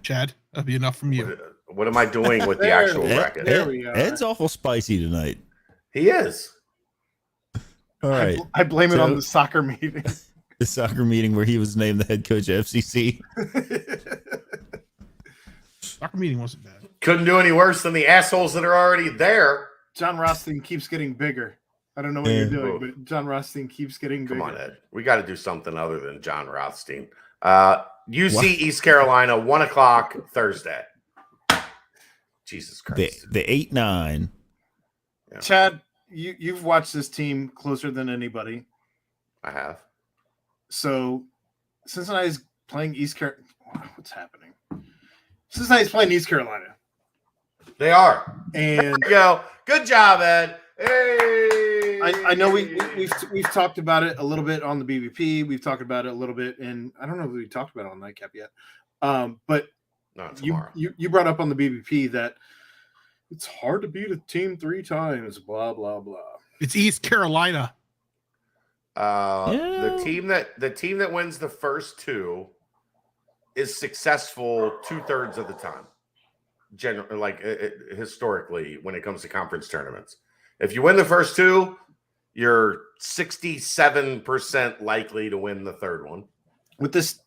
Chad, that'd be enough from you. What am I doing with the actual bracket? There we go. Ed's awful spicy tonight. He is. All right. I blame it on the soccer meeting. The soccer meeting where he was named the head coach of FCC. Soccer meeting wasn't bad. Couldn't do any worse than the assholes that are already there. John Rothstein keeps getting bigger. I don't know what you're doing, but John Rothstein keeps getting bigger. Come on, Ed. We got to do something other than John Rothstein. UC East Carolina, 1 o'clock Thursday. Jesus Christ. The 8-9. Yeah. Chad, you've watched this team closer than anybody. I have. So Cincinnati's playing East Carolina. What's happening? Cincinnati's playing East Carolina. They are. And there you go. Good job, Ed. Hey. I know we've talked about it a little bit on the BBP. We've talked about it a little bit, and I don't know if we talked about it on Nightcap yet. But you brought up on the BBP that it's hard to beat a team 3 times. Blah blah blah. It's East Carolina. The team that wins the first 2 is successful 2/3 of the time. Historically, when it comes to conference tournaments, if you win the first 2, you're 67% likely to win the third one. With this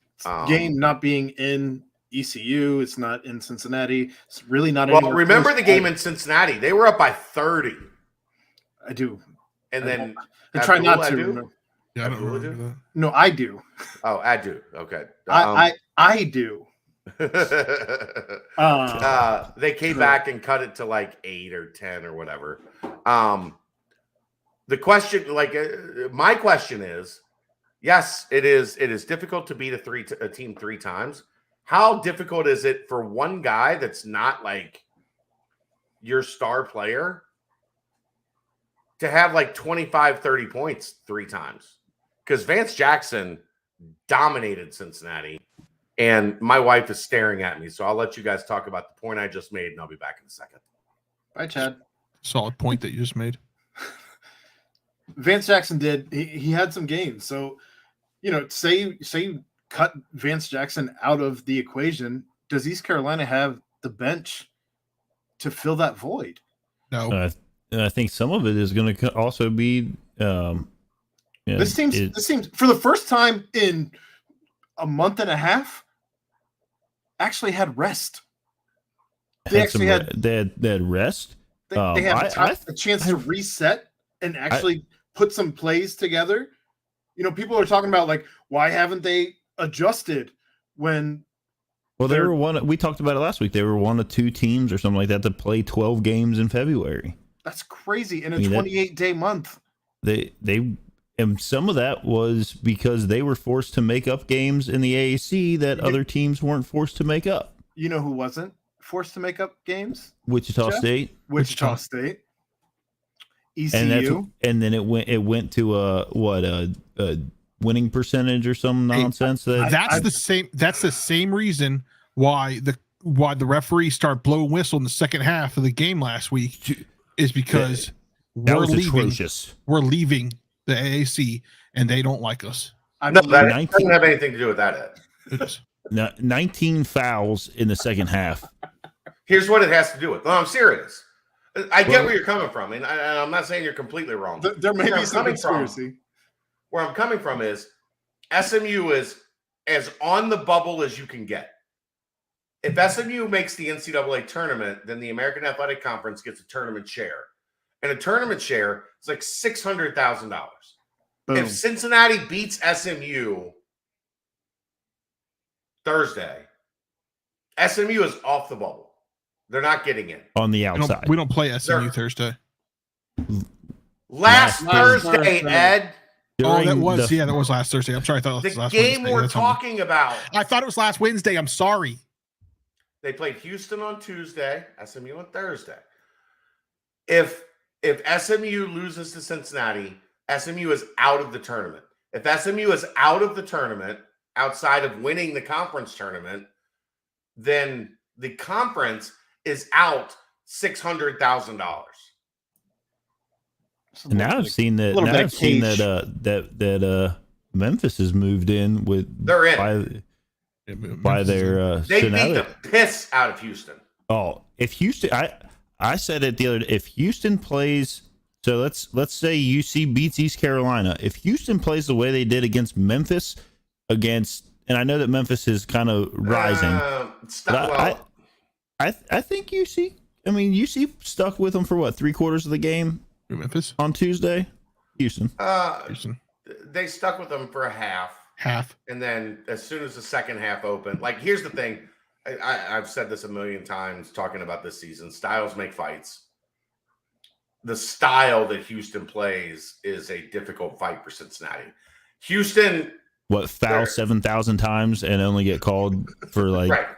game not being in ECU, it's not in Cincinnati. It's really not. Well, remember the game in Cincinnati? They were up by 30. I do, and then I try not to remember. Yeah, I don't remember that. No, I do. Oh, I do. Okay, I do. They came back and cut it to like 8 or 10 or whatever. The question, my question is, yes, it is difficult to beat a team 3 times. How difficult is it for one guy that's not like your star player to have like 25, 30 points 3 times? Because Vance Jackson dominated Cincinnati. And my wife is staring at me, so I'll let you guys talk about the point I just made, and I'll be back in a second. Bye, Chad. Solid point that you just made. Vance Jackson did. He had some games. So, say you cut Vance Jackson out of the equation. Does East Carolina have the bench to fill that void? No. I think some of it is going to also be. This seems for the first time in a month and a half. Actually had rest. They had rest. They had a chance to reset and actually put some plays together. People are talking about why haven't they adjusted when? Well, they were one. We talked about it last week. They were 1 of 2 teams or something like that to play 12 games in February. That's crazy in a 28-day month. And some of that was because they were forced to make up games in the AAC that other teams weren't forced to make up. You know who wasn't forced to make up games? Wichita State. Wichita State. ECU. And then it went to a winning percentage or some nonsense. That's the same reason why the referees start blowing whistle in the second half of the game last week is because atrocious. We're leaving the AAC and they don't like us. That doesn't have anything to do with that, Ed. 19 fouls in the second half. Here's what it has to do with. No, I'm serious. I get where you're coming from, and I'm not saying you're completely wrong. There may be some conspiracy. Where I'm coming from is SMU is as on the bubble as you can get. If SMU makes the NCAA tournament, then the American Athletic Conference gets a tournament share. And a tournament share is like $600,000. If Cincinnati beats SMU Thursday, SMU is off the bubble. They're not getting in. On the outside. We don't play SMU Thursday. Last Thursday, Ed. That was last Thursday. I'm sorry. I thought it was last Wednesday. The game we're talking about. I thought it was last Wednesday. I'm sorry. They played Houston on Tuesday, SMU on Thursday. If SMU loses to Cincinnati, SMU is out of the tournament. If SMU is out of the tournament, outside of winning the conference tournament, then the conference is out $600,000. Now I've seen that. Now I've seen that Memphis has moved in with. They're in by their. They beat the piss out of Houston. Oh, if Houston, I said it the other day. If Houston plays, so let's say UC beats East Carolina. If Houston plays the way they did against Memphis, and I know that Memphis is kind of rising. I think UC. I mean, UC stuck with them for what, 3/4 of the game? Memphis on Tuesday. Houston. They stuck with them for a half, and then as soon as the second half opened, like here's the thing. I've said this a million times talking about this season. Styles make fights. The style that Houston plays is a difficult fight for Cincinnati. Houston, foul 7,000 times and only get called for like right.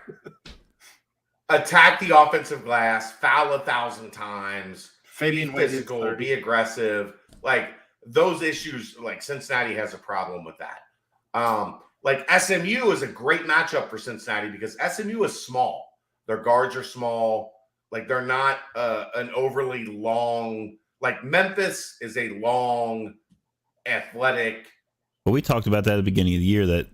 Attack the offensive glass, foul 1,000 times, be physical, be aggressive. Like those issues, like Cincinnati has a problem with that. Like SMU is a great matchup for Cincinnati because SMU is small. Their guards are small. Like they're not an overly long. Like Memphis is a long, athletic. Well, we talked about that at the beginning of the year that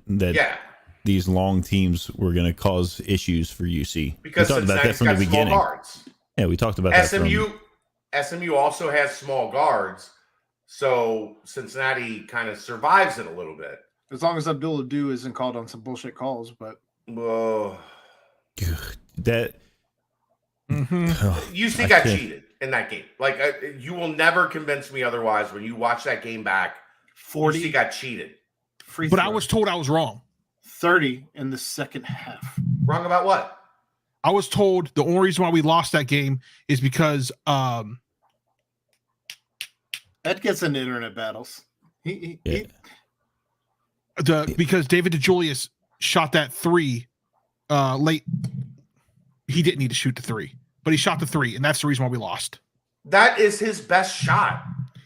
these long teams were going to cause issues for UC. Because we talked about that from the beginning. Guards. Yeah, we talked about that. SMU also has small guards, so Cincinnati kind of survives it a little bit. As long as Abdul Ado isn't called on some bullshit calls, but that UC got cheated in that game. Like you will never convince me otherwise. When you watch that game back, 40 UC got cheated. But I was told I was wrong. 30 in the second half. Wrong about what? I was told the only reason why we lost that game is because Ed gets into internet battles. Because David DeJulius shot that 3 late. He didn't need to shoot the 3, but he shot the 3, and that's the reason why we lost. That is his best shot.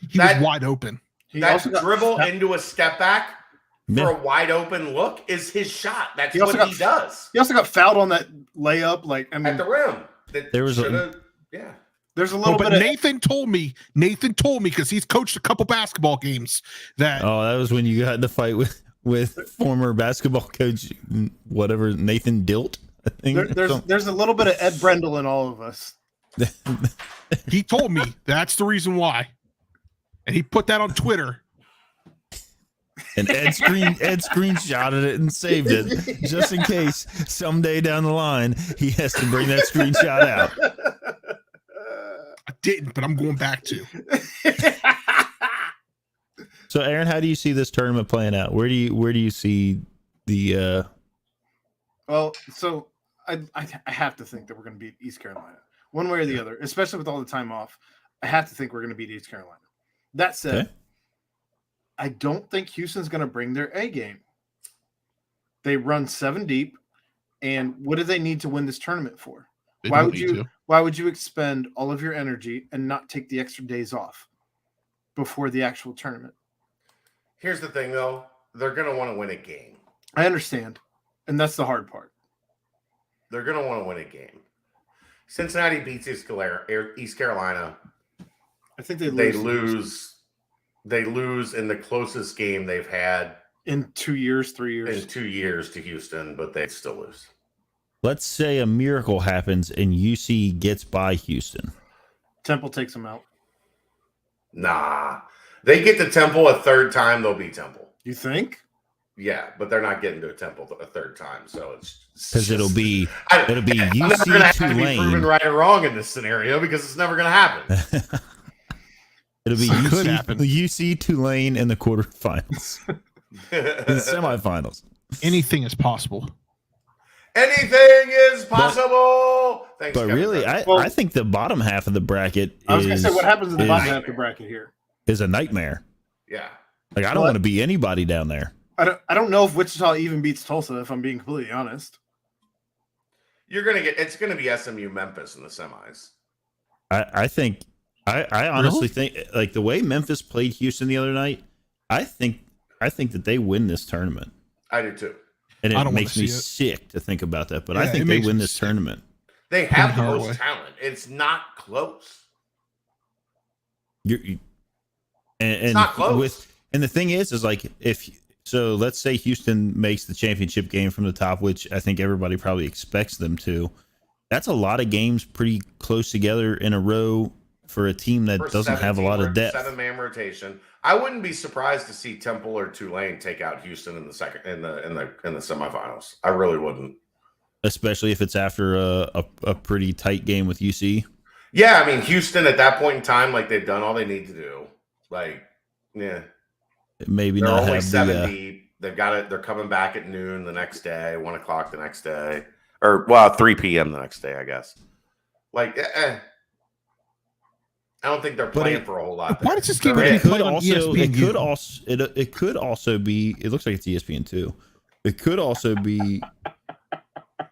He was wide open. That dribble into a step back for a wide open look is his shot. That's what he does. He also got fouled on that layup, at the rim. There was There's a little bit. Nathan told me because he's coached a couple basketball games that. Oh, that was when you got in the fight with former basketball coach, whatever, Nathan Dilt. I think there's a little bit of Ed Brendel in all of us. He told me that's the reason why, and he put that on Twitter. And Ed screenshotted it and saved it just in case someday down the line he has to bring that screenshot out. I didn't, but I'm going back to. So, Aaron, how do you see this tournament playing out? Where do you see the? Well, so I have to think that we're going to beat East Carolina one way or the other, especially with all the time off. I have to think we're going to beat East Carolina. That said, I don't think Houston's going to bring their A game. They run 7 deep, and what do they need to win this tournament for? Why would you expend all of your energy and not take the extra days off before the actual tournament? Here's the thing, though. They're going to want to win a game. I understand, and that's the hard part. They're going to want to win a game. Cincinnati beats East Carolina. I think they lose. They lose in the closest game they've had in 2 years, 3 years. In 2 years to Houston, but they still lose. Let's say a miracle happens and UC gets by Houston. Temple takes them out. Nah. They get to Temple a third time, they'll beat Temple. You think? Yeah, but they're not getting to Temple a third time, so it's because it'll be UC Tulane. Have to be proven right or wrong in this scenario because it's never going to happen. It'll be UC Tulane in the quarterfinals, in the semifinals. Anything is possible. Anything is possible. Thanks, but really, I think the bottom half of the bracket. I was going to say, what happens in the bottom half of the bracket here is a nightmare. Yeah, like I don't want to be anybody down there. I don't know if Wichita even beats Tulsa. If I'm being completely honest, it's gonna be SMU Memphis in the semis. I think. I honestly think, like the way Memphis played Houston the other night, I think that they win this tournament. I do too. And it makes me sick to think about that, but I think they win this tournament. They have the most talent. It's not close. It's not close. And the thing is like so let's say Houston makes the championship game from the top, which I think everybody probably expects them to. that's a lot of games pretty close together in a row for a team that doesn't have a lot of depth. 7-man rotation. I wouldn't be surprised to see Temple or Tulane take out Houston in the second in the semifinals. I really wouldn't, especially if it's after a pretty tight game with UC. Yeah, I mean Houston at that point in time, like they've done all they need to do. Like, yeah, maybe they're not only have 7 deep. They've got it. They're coming back at noon the next day, 1 o'clock the next day, or 3 p.m. the next day, I guess. Like, I don't think they're playing for a whole lot. Why does this game it could on also ESPN? it could also be. It looks like it's ESPN too. It could also be.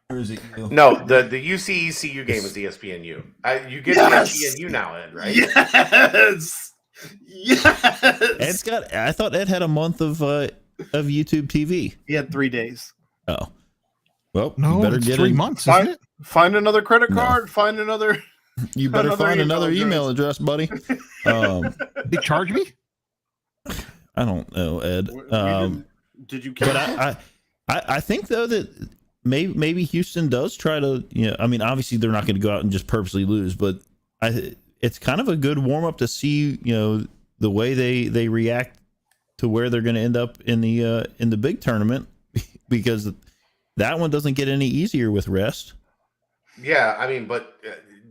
Or is it you? No, the UC ECU game is ESPNU. You get ESPNU now, Ed, right? Yes. Ed's got. I thought Ed had a month of YouTube TV. He had 3 days. Oh, well, No, you better it's get 3 in. months, isn't it? Find another credit card. Find another. You better find another email address, buddy. They charge me? I don't know, Ed. Did you? But I think though that maybe Houston does try to. I mean, obviously they're not going to go out and just purposely lose, but it's kind of a good warm up to see the way they react to where they're going to end up in the big tournament, because that one doesn't get any easier with rest. Yeah, I mean, but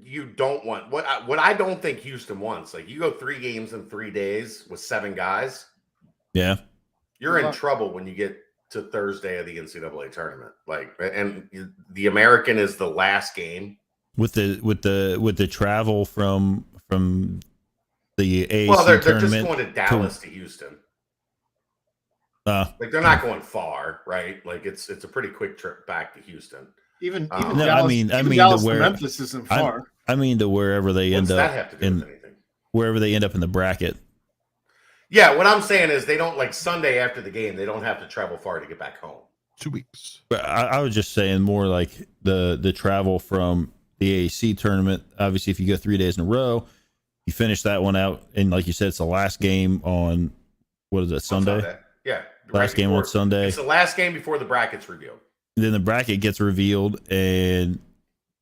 you don't want what I don't think Houston wants. Like, you go 3 games in 3 days with 7 guys. Yeah, you're in trouble when you get to Thursday of the NCAA tournament. Like, and the American is the last game with the travel from the AAC well, they're tournament. just going to Dallas to Houston. Like, they're not going far, right? Like, it's a pretty quick trip back to Houston. Even no, Dallas, I mean Dallas to where Memphis isn't far. I mean to wherever they What's end that up have to do with anything? wherever they end up in the bracket. Yeah, what I'm saying is they don't, like, Sunday after the game, they don't have to travel far to get back home. 2 weeks. But I was just saying more like the travel from the AAC tournament. Obviously, if you go 3 days in a row, you finish that one out, and like you said, it's the last game on what is it, Sunday? Yeah, last game on Sunday. It's the last game before the bracket's revealed. Then the bracket gets revealed, and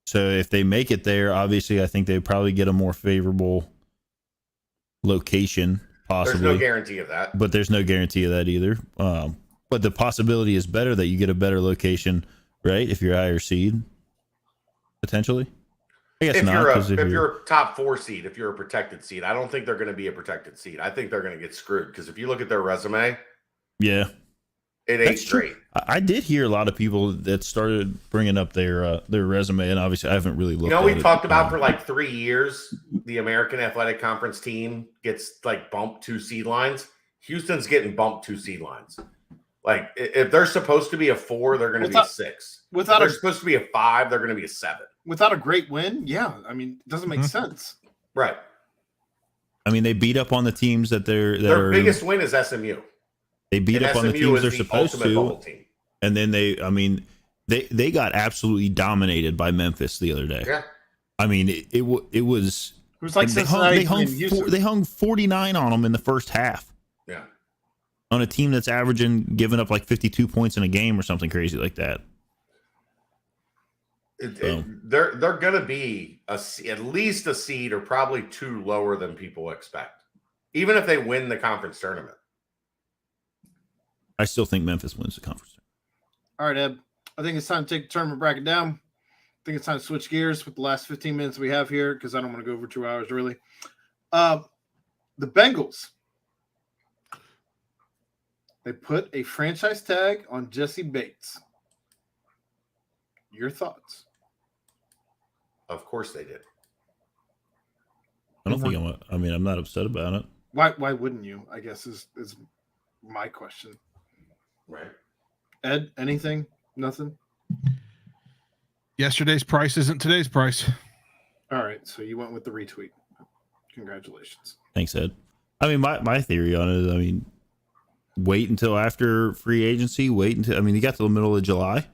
so if they make it there, obviously, I think they probably get a more favorable location. Possibly. There's no guarantee of that. But there's no guarantee of that either. But the possibility is better that you get a better location, right? If you're a higher seed, potentially. I guess if you're a top 4 seed, if you're a protected seed, I don't think they're going to be a protected seed. I think they're going to get screwed, because if you look at their resume, yeah, it ain't great. I did hear a lot of people that started bringing up their resume, and obviously I haven't really looked. We've talked about for like 3 years, the American Athletic Conference team gets like bumped 2 seed lines. Houston's getting bumped 2 seed lines. Like, if they're supposed to be a 4, they're going to be a 6. If they're supposed to be a 5, they're going to be a 7. Without a great win, yeah. I mean, it doesn't make sense. Right. I mean, they beat up on the teams that their biggest win is SMU. They beat up on the teams they're supposed to, and then they got absolutely dominated by Memphis the other day. Yeah, I mean it was like they hung 49 on them in the first half. Yeah, on a team that's giving up like 52 points in a game or something crazy like that. They're going to be at least a seed, or probably 2 lower than people expect, even if they win the conference tournament. I still think Memphis wins the conference. All right, Ed. I think it's time to take the tournament bracket down. I think it's time to switch gears with the last 15 minutes we have here, because I don't want to go over 2 hours, really. The Bengals. They put a franchise tag on Jessie Bates. Your thoughts? Of course they did. I don't think I'm not upset about it. Why wouldn't you? I guess is my question. Right. Ed, anything? Nothing? Yesterday's price isn't today's price. All right, so you went with the retweet. Congratulations. Thanks, Ed. I mean, my theory on it is, wait until after free agency. You got till the middle of July,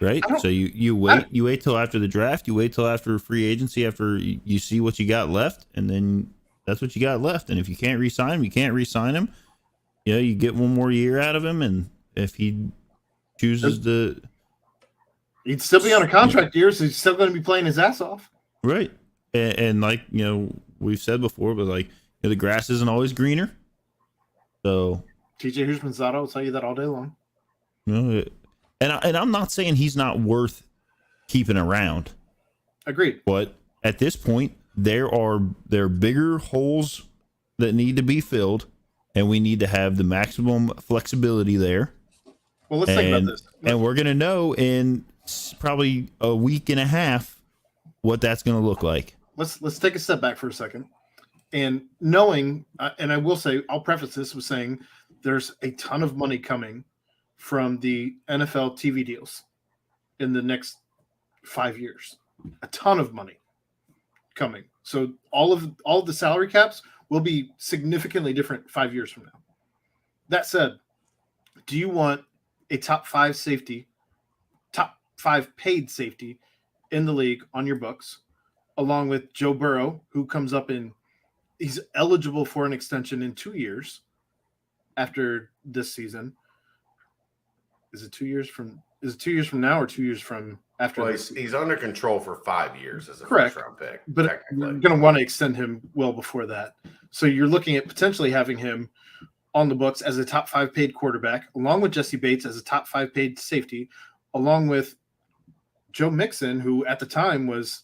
right? So you wait till after the draft. You wait till after free agency, after you see what you got left, and then that's what you got left. And if you can't re-sign him, you can't re-sign him. You get one more year out of him, and if he chooses to He'd still be on a contract year, so he's still going to be playing his ass off. Right. And like, we've said before, but like, the grass isn't always greener. So TJ Houshmandzadeh will tell you that all day long. and I'm not saying he's not worth keeping around. Agreed. But at this point, there are bigger holes that need to be filled, and we need to have the maximum flexibility there. Well, let's think about this. And we're going to know in probably a week and a half what that's going to look like. Let's take a step back for a second. And knowing, and I will say, I'll preface this with saying there's a ton of money coming from the NFL TV deals in the next 5 years. A ton of money coming. So all of the salary caps will be significantly different 5 years from now. That said, do you want a top 5 paid safety in the league on your books, along with Joe Burrow, who comes up he's eligible for an extension in 2 years after this season. Is it 2 years from now or 2 years from after Well, this season? he's under control for 5 years as a Correct. first round pick. But you're going to want to extend him well before that. So you're looking at potentially having him on the books as a top 5 paid quarterback, along with Jessie Bates as a top 5 paid safety, along with Joe Mixon, who at the time was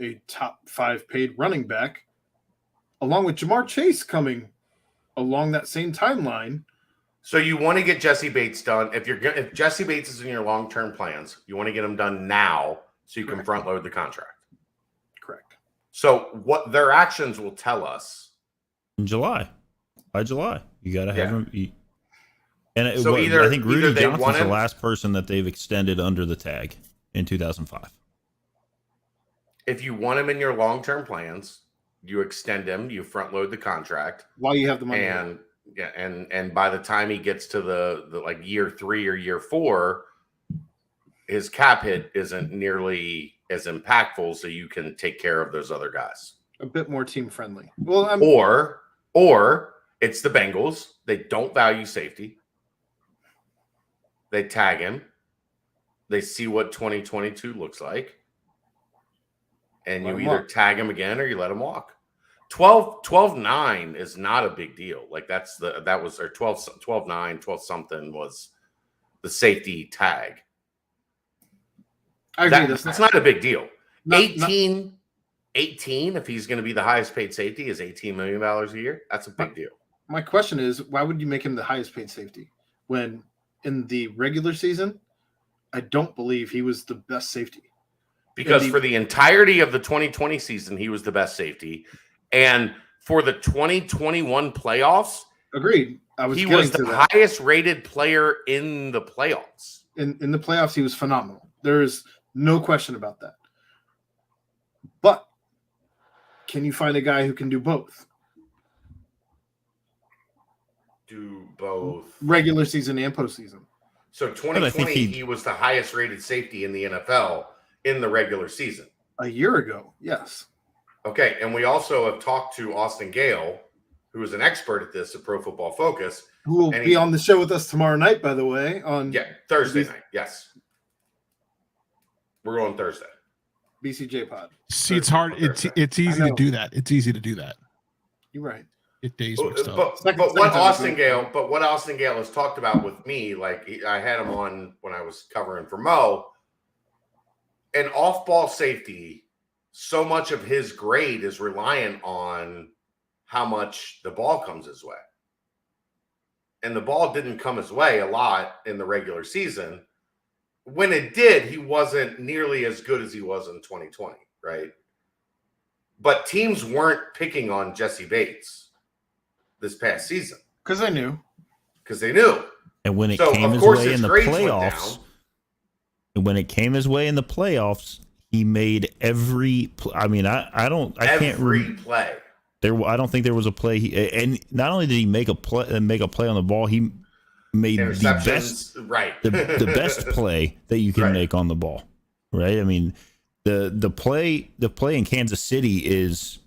a top 5 paid running back, along with Jamar Chase coming along that same timeline. So you want to get Jessie Bates done. If Jessie Bates is in your long-term plans, you want to get him done now so you can front load the contract. Correct. So what their actions will tell us In July. By July. You got to have him. I think either Rudy they Johnson's want the him- last person that they've extended under the tag in 2005. if you want him in your long-term plans, you extend him, you front load the contract While you have the money. and by the time he gets to the like year 3 or year 4, his cap hit isn't nearly as impactful, so you can take care of those other guys. A bit more team friendly. Well, Or it's the Bengals. They don't value safety. They tag him. They see what 2022 looks like. And Let you him either walk. tag him again or you let him walk. 12-9 is not a big deal. Like that was 12-9, 12 something was the safety tag. I agree. That's not a big deal. Not- 18, if he's going to be the highest paid safety, is $18 million a year. That's a big deal. My question is, why would you make him the highest paid safety when in the regular season, I don't believe he was the best safety? Because for the entirety of the 2020 season, he was the best safety. And for the 2021 playoffs, Agreed. he was the highest rated player in the playoffs. In the playoffs, he was phenomenal. There is no question about that. But can you find a guy who can do both? Do both. Regular season and postseason. So 2020, he was the highest rated safety in the NFL in the regular season. A year ago, yes. Okay, and we also have talked to Austin Gale, who is an expert at this at Pro Football Focus. Who will be on the show with us tomorrow night, by the way. Thursday night. Yes. We're going Thursday. BCJ pod. See, it's hard. It's easy to do that. It's easy to do that. You're right. It days mixed up. But what Austin Gale has talked about with me, like I had him on when I was covering for Mo, an off-ball safety, so much of his grade is reliant on how much the ball comes his way. And the ball didn't come his way a lot in the regular season. When it did, he wasn't nearly as good as he was in 2020, right? But teams weren't picking on Jessie Bates this past season. Because they knew. And when it came his way in the playoffs, he made every. I don't think there was a play. And not only did he make a play on the ball, he made the best, the best play that you can make on the ball, right? I mean, the play in Kansas City is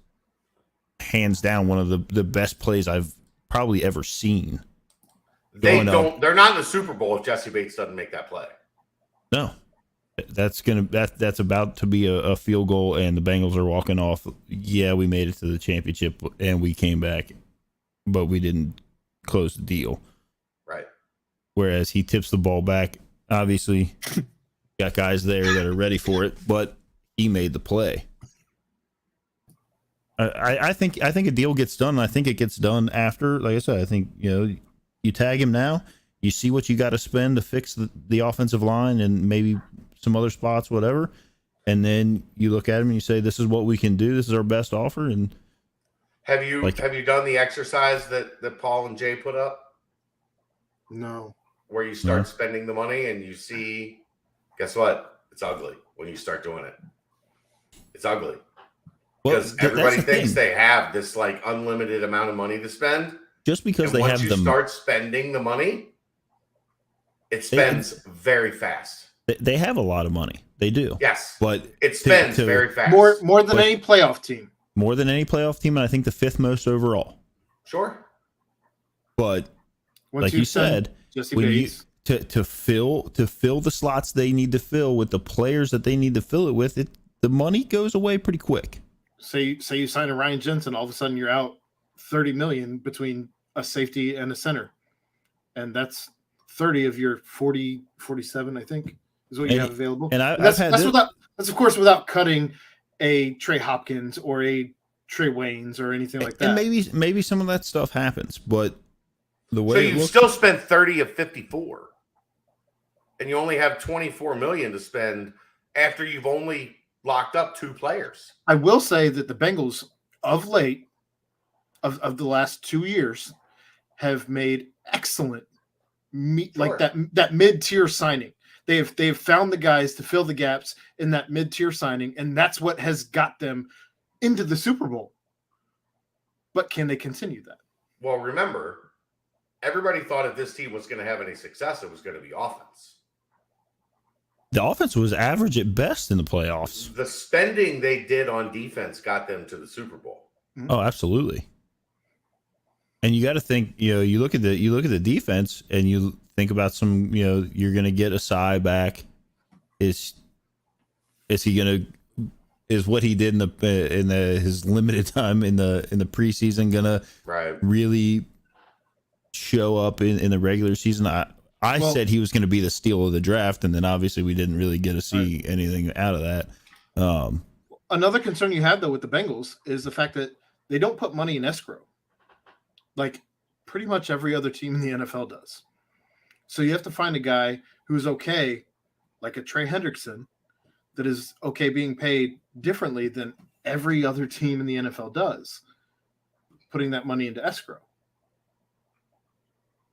hands down one of the best plays I've probably ever seen. They're not in the Super Bowl if Jessie Bates doesn't make that play. No. That's about to be a field goal, and the Bengals are walking off. Yeah, we made it to the championship, and we came back, but we didn't close the deal. Right. Whereas he tips the ball back. Obviously, got guys there that are ready for it, but he made the play. I think a deal gets done. And I think it gets done after. Like I said, I think you tag him now. You see what you got to spend to fix the offensive line and maybe some other spots, whatever. And then you look at him and you say, "This is what we can do. This is our best offer." And have you done the exercise that Paul and Jay put up? No. Where you start spending the money and you see, guess what? It's ugly when you start doing it. It's ugly. Because everybody thinks they have this like unlimited amount of money to spend. Just because they have once you start spending the money, it spends very fast. They have a lot of money. They do. Yes. But it spends very fast. More than any playoff team. More than any playoff team, and I think the 5th most overall. Sure. But once like you said, Jessie when Bates. to fill the slots they need to fill with the players that they need to fill it with, the money goes away pretty quick. Say you sign a Ryan Jensen, all of a sudden you're out $30 million between a safety and a center, and that's 30 of your 47, I think, is what you have available. And that's of course without cutting a Trey Hopkins or a Trey Waynes or anything like that. And maybe some of that stuff happens, but the way so you still spent 30 of 54, and you only have 24 million to spend after you've only locked up 2 players. I will say that the Bengals of late, of the last 2 years, have made excellent like that mid-tier signing. They've found the guys to fill the gaps in that mid-tier signing, and that's what has got them into the Super Bowl. But can they continue that? Well, remember, everybody thought if this team was going to have any success, it was going to be offense. The offense was average at best in the playoffs. The spending they did on defense got them to the Super Bowl. Oh, absolutely. And you got to think, you look at the defense and you think about some, you're going to get Asai back. Is what he did in his limited time in the preseason going to really show up in the regular season? I said he was going to be the steal of the draft, and then obviously we didn't really get to see anything out of that. Another concern you have, though, with the Bengals is the fact that they don't put money in escrow like pretty much every other team in the NFL does. So you have to find a guy who's okay, like a Trey Hendrickson, that is okay being paid differently than every other team in the NFL does, putting that money into escrow.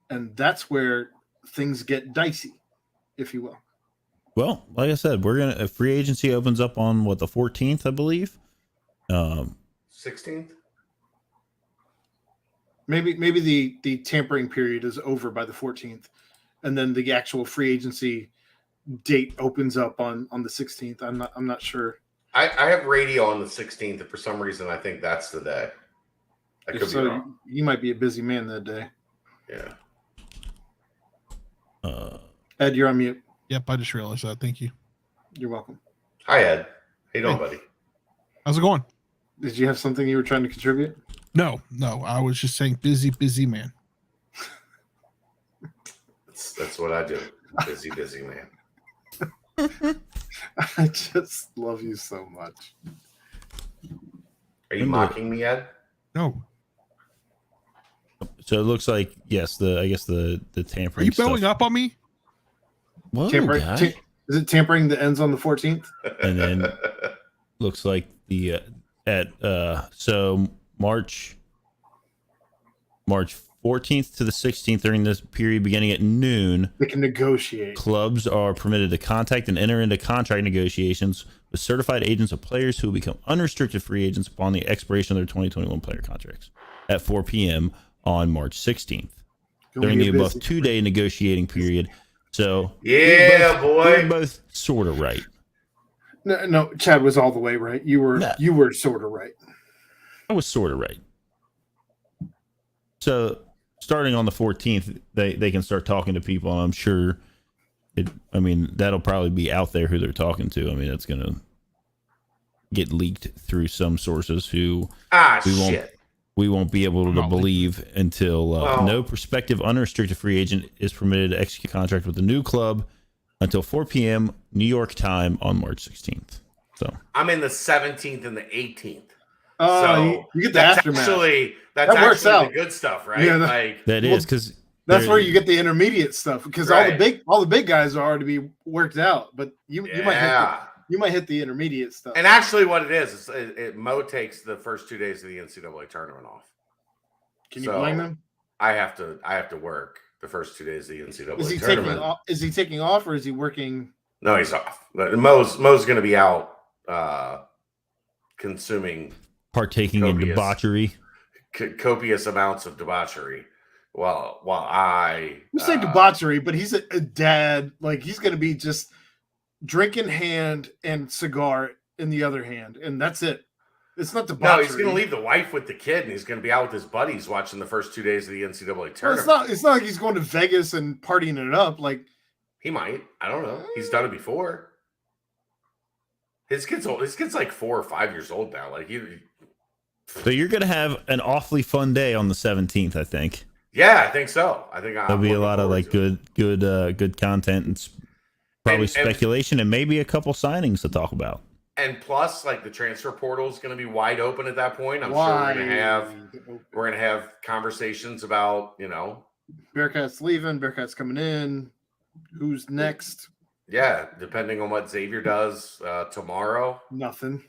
And that's where things get dicey, if you will. Well, like I said, free agency opens up on the 14th, I believe. 16th. Maybe the tampering period is over by the 14th, and then the actual free agency date opens up on the 16th. I'm not sure. I have radio on the 16th, and for some reason I think that's the day. I could be wrong. You might be a busy man that day. Yeah. Ed, you're on mute. Yep, I just realized that. Thank you. You're welcome. Hi, Ed. How you doing, buddy? How's it going? Did you have something you were trying to contribute? No. I was just saying busy man. That's what I do. Busy man. I just love you so much. Are you mocking me, Ed? No. So it looks like, yes, the tampering. Are you stuff. bowing up on me? Whoa, is it tampering that ends on the 14th? And then looks like so March 14th to the 16th, during this period beginning at noon, they can negotiate. Clubs are permitted to contact and enter into contract negotiations with certified agents of players who will become unrestricted free agents upon the expiration of their 2021 player contracts at 4 p.m. on March 16th during the above 2-day negotiating period. So we're both sort of right. No, Chad was all the way right. You were sort of right. I was sort of right. So starting on the 14th, they can start talking to people, and I'm sure I mean, that'll probably be out there who they're talking to. I mean, it's going to get leaked through some sources who we won't be able to believe until no prospective unrestricted free agent is permitted to execute a contract with the new club until 4 p.m. New York time on March 16th. So I'm in the 17th and the 18th. Oh, So you get the aftermath. That's That works actually out. the good stuff, right? Yeah, like that is because that's where you get the intermediate stuff because Right. all the big guys are already be worked out, but you might hit the intermediate stuff. and actually what it is Mo takes the first 2 days of the NCAA tournament off. Can you blame him? I have to work the first 2 days of the NCAA Is he tournament. is he taking off or is he working? No, he's off. Mo's going to be out consuming partaking in debauchery. Copious amounts of debauchery. While I You say debauchery, but he's a dad. Like he's going to be just drink in hand and cigar in the other hand, and that's it. It's not debauchery. No, he's going to leave the wife with the kid, and he's going to be out with his buddies watching the first 2 days of the NCAA Well, tournament. it's not like he's going to Vegas and partying it up. Like He might. I don't know. He's done it before. His kid's old. His kid's like 4 or 5 years old now. Like So you're going to have an awfully fun day on the 17th, I think. Yeah, I think so. I think There'll be a lot of like good content and probably speculation and maybe a couple signings to talk about. And plus, like the transfer portal is going to be wide open at that point. I'm sure we're gonna have conversations about Bearcats leaving, Bearcats coming in, who's next. Yeah, depending on what Xavier does tomorrow. Nothing.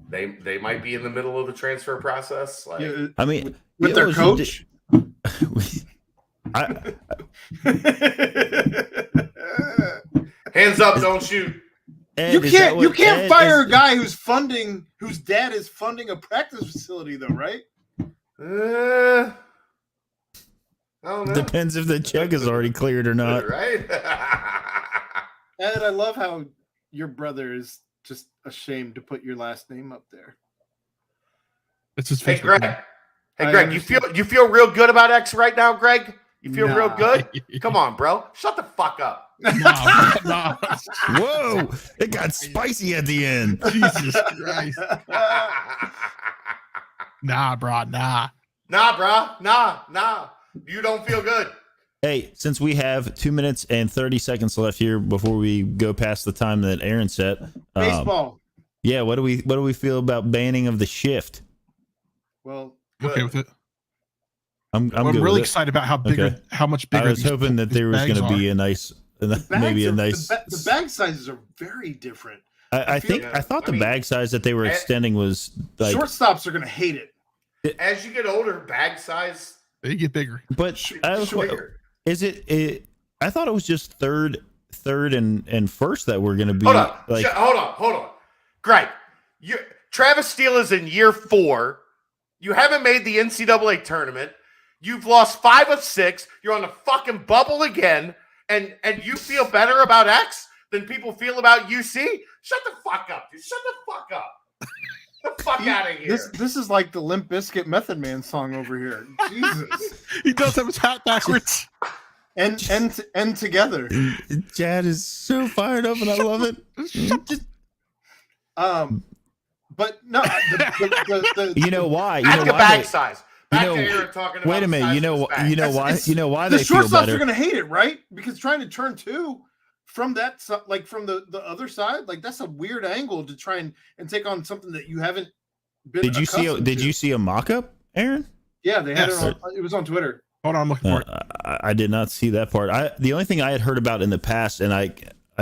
They might be in the middle of the transfer process. Like, Yeah, I mean, with their coach. Hands up, don't shoot. Ed, You can't fire a guy whose dad is funding a practice facility though, right? I don't know. Depends if the check is already cleared or not. Right? Ed, I love how your brother is just ashamed to put your last name up there. It's his Hey, Facebook Greg. name. Hey, Greg, you feel real good about X right now, Greg? You feel real Nah. good? Come on, bro. Shut the fuck up. Nah. Whoa, it got spicy at the end. Jesus Christ. Nah, bro. Nah. Nah, bro. Nah. You don't feel good. Hey, since we have 2 minutes and 30 seconds left here before we go past the time that Aaron set, Baseball. Yeah, what do we feel about banning of the shift? Well, Okay with it. I'm I'm good really with it. excited about how much bigger. I was these- hoping that these there was bags going to be are. a nice, the bag sizes are very different. I thought the bag size that they were extending was like Shortstops are going to hate it. As you get older, bag size. They get bigger. But Bigger. is it? I thought it was just third and first that were going to be. Hold on. Like, Hold on. Greg, Travis Steele is in year 4. You haven't made the NCAA tournament. You've lost 5 of 6. You're on the fucking bubble again. And you feel better about X than people feel about UC? Shut the fuck up, dude. Shut the fuck up. Get the fuck out of here. This is like the Limp Bizkit Method Man song over here. Jesus. He does have his hat backwards. And together. Chad is so fired up, and I love it. But no, You know why? You Back know to why? bag they- size. Back you know- to Aaron talking about Wait a minute. the You know size of his bag. you know why the they feel shortstops better. are going to hate it, right? Because trying to turn 2 from that, like from the other side, like that's a weird angle to try and take on something that you haven't been. Did you accustomed see to. a mock-up, Aaron? Yeah, they had Yes. it was on Twitter. Hold on, I'm looking for it. I did not see that part. The only thing I had heard about in the past, and I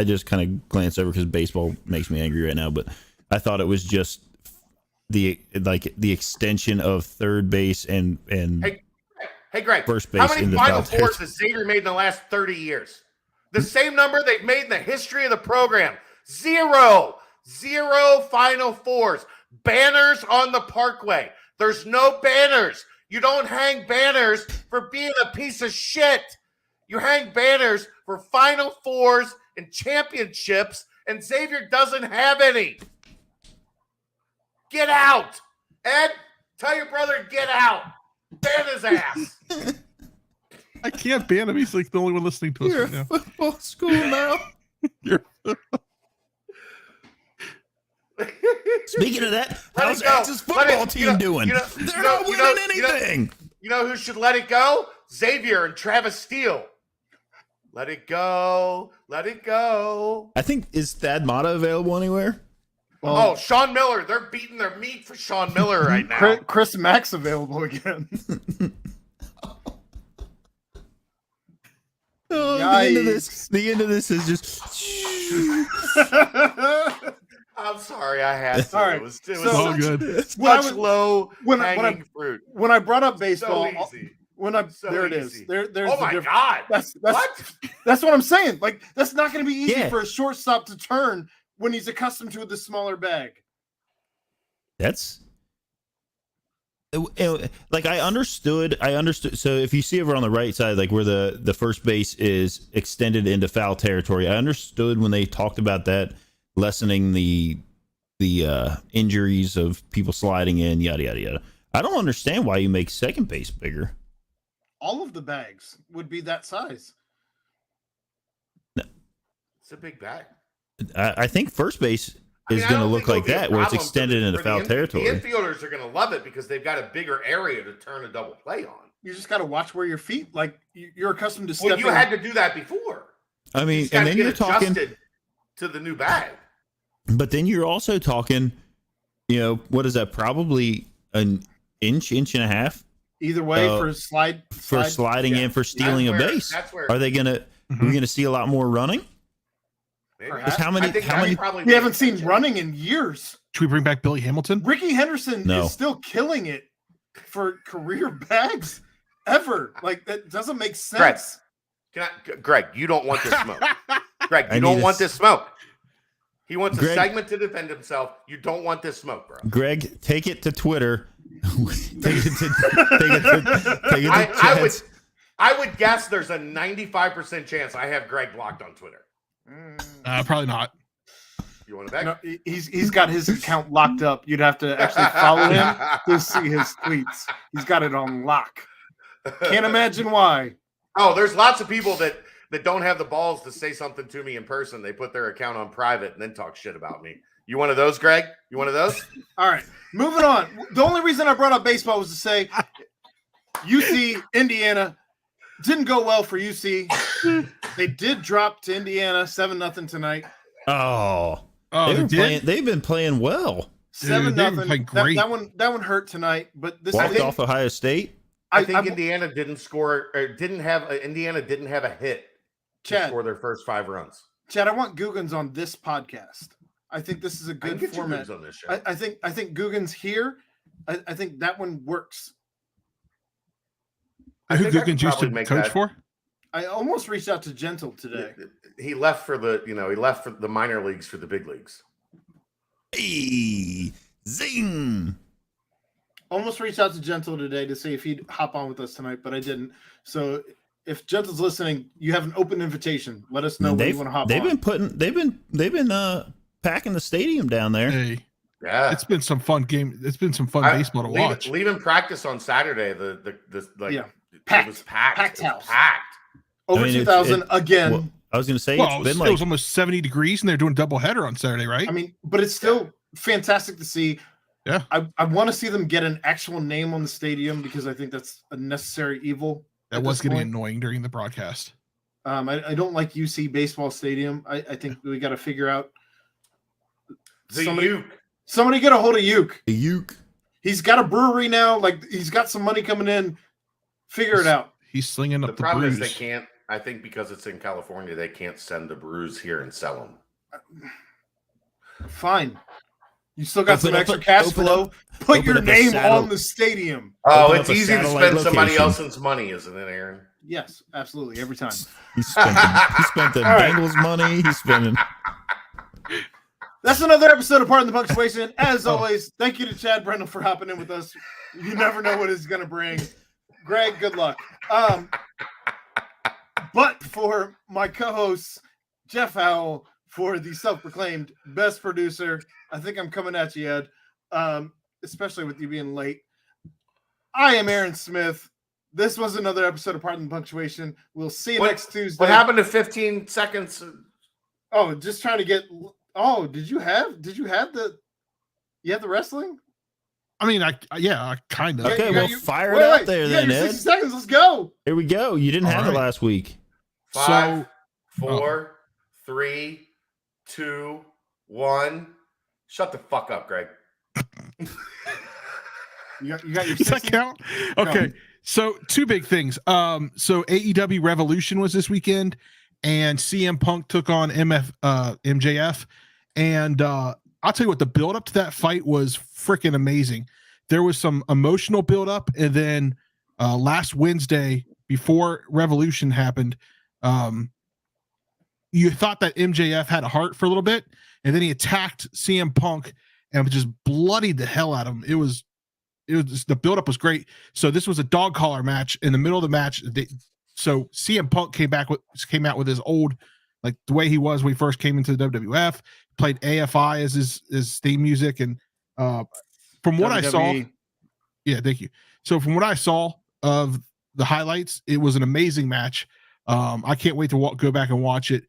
just kind of glanced over because baseball makes me angry right now, but I thought it was just the extension of third base and Hey, Greg, first base how many in the Final South. Fours has Xavier made in the last 30 years? The same number they've made in the history of the program. 0 Final Fours. Banners on the Parkway. There's no banners. You don't hang banners for being a piece of shit. You hang banners for Final Fours and championships, and Xavier doesn't have any. Get out. Ed, tell your brother to get out. Ban his ass. I can't ban him. He's like the only one listening to us You're right now. a football school now. Speaking of that, how's Axe's football team doing? They're not winning anything. You know who should let it go? Xavier and Travis Steele. Let it go. Let it go. I think, is Thad Matta available anywhere? Oh, Sean Miller. They're beating their meat for Sean Miller right now. Chris Mack's available again. The end of this is just. I'm sorry, I had to. All right, It was all good. such low hanging fruit. When I brought up baseball, So easy. there it easy. is. There's Oh the my difference. God. That's what I'm saying. Like, that's not going to be easy Yeah. for a shortstop to turn when he's accustomed to the smaller bag. That's like I understood. So if you see over on the right side, like where the first base is extended into foul territory, I understood when they talked about that lessening the injuries of people sliding in, yada yada yada. I don't understand why you make second base bigger. All of the bags would be that size. It's a big bag. I think first base I is mean, I going to don't look think like it'll be a that, where it's problem extended into for foul the territory. The infielders are going to love it because they've got a bigger area to turn a double play on. You just got to watch where your feet, like you're accustomed to Well, stepping. you had to do that before. I mean, just and gotta then get you're talking, adjusted to the new bag. but then you're also talking, what is that? Probably an inch and a half Either way for sliding in for stealing a base. That's where. Are they gonna? Are we gonna see a lot more running? Maybe. Perhaps. How many? I think How that's many? probably We haven't seen attention. running in years. Should we bring back Billy Hamilton? Ricky Henderson No. is still killing it for career bags ever. Like, that doesn't make sense. Greg, you don't want this smoke. Greg, I you need don't a want s- this smoke. He wants a Greg- segment to defend himself. You don't want this smoke, bro. Greg, take it to Twitter. take it to Chad's. I would guess there's a 95% chance I have Greg blocked on Twitter. Probably not. You want to bet? No, he's got his account locked up. You'd have to actually follow him to see his tweets. He's got it on lock. Can't imagine why. Oh, there's lots of people that don't have the balls to say something to me in person. They put their account on private and then talk shit about me. You one of those, Greg? You one of those? All right, moving on. The only reason I brought up baseball was to say UC, Indiana, didn't go well for UC. They did drop to Indiana 7-0 tonight. Oh, Did? they've been playing well. 7-0. they've been playing great. That one hurt tonight. But this Walked off Ohio State. I think Indiana didn't score or Indiana didn't have a hit to Chad, score their first 5 runs. Chad, I want Guggens on this podcast. I think this is a I can good get format. you on this show. I think Guggens here. I think that one works. Who think I could Guggens used to probably make coach that. for? I almost reached out to Gentle today. He left for the minor leagues for the big leagues. Hey, zing! Almost reached out to Gentle today to see if he'd hop on with us tonight, but I didn't. So if Gentle's listening, you have an open invitation. Let us know when you want to hop on. They've been packing the stadium down there. Hey, Yeah, it's been some fun game. It's been some fun baseball to watch. Leaving practice on Saturday. Packed. It was packed. Packed It was house. packed. Over I mean, 2,000 again. Well, I was going to say Well, it's been it was almost 70 degrees, and they're doing doubleheader on Saturday, right? I mean, but it's still fantastic to see. Yeah. I want to see them get an actual name on the stadium because I think that's a necessary evil. That was getting annoying during the broadcast. I don't like UC Baseball Stadium. I think we got to figure out. Somebody get a hold of Uke. Uke. He's got a brewery now. Like, he's got some money coming in. Figure it out. He's slinging up The the problem brews. is they can't. I think because it's in California, they can't send the brews here and sell them. Fine. You still got some Open extra up- cash open flow. up- Put open your up a name saddle- on the stadium. Oh, Open it's up a easy to satellite spend somebody location. else's money, isn't it, Aaron? Yes, absolutely. Every time. He spent the All right. Bengals money. He's spending. That's another episode of Pardon the Punctuation. As always, thank you to Chad Brendel for hopping in with us. You never know what it's going to bring. Greg, good luck. But for my co-hosts, Jeff Howell, for the self-proclaimed best producer, I think I'm coming at you, Ed, especially with you being late. I am Aaron Smith. This was another episode of Pardon the Punctuation. We'll see you next Tuesday. What happened to 15 seconds? Oh, just trying to get. Oh, did you have the wrestling? I mean, I kind of. Okay, well, fire it out there then, Ed. 60 seconds. Let's go. Here we go. You didn't have it last week. 5, 4, 3, 2, 1. Shut the fuck up, Greg. You got your. Does that count? Okay. So 2 big things. So AEW Revolution was this weekend, and CM Punk took on MJF, and I'll tell you what, the build up to that fight was freaking amazing. There was some emotional build up, and then last Wednesday before Revolution happened, you thought that MJF had a heart for a little bit, and then he attacked CM Punk and just bloodied the hell out of him. It was the buildup was great. So this was a dog collar match. In the middle of the match, so CM Punk came out with his old, like the way he was when he first came into the WWF, played AFI as his theme music, and from what I saw, yeah, thank you. So from what I saw of the highlights, it was an amazing match. I can't wait to go back and watch it.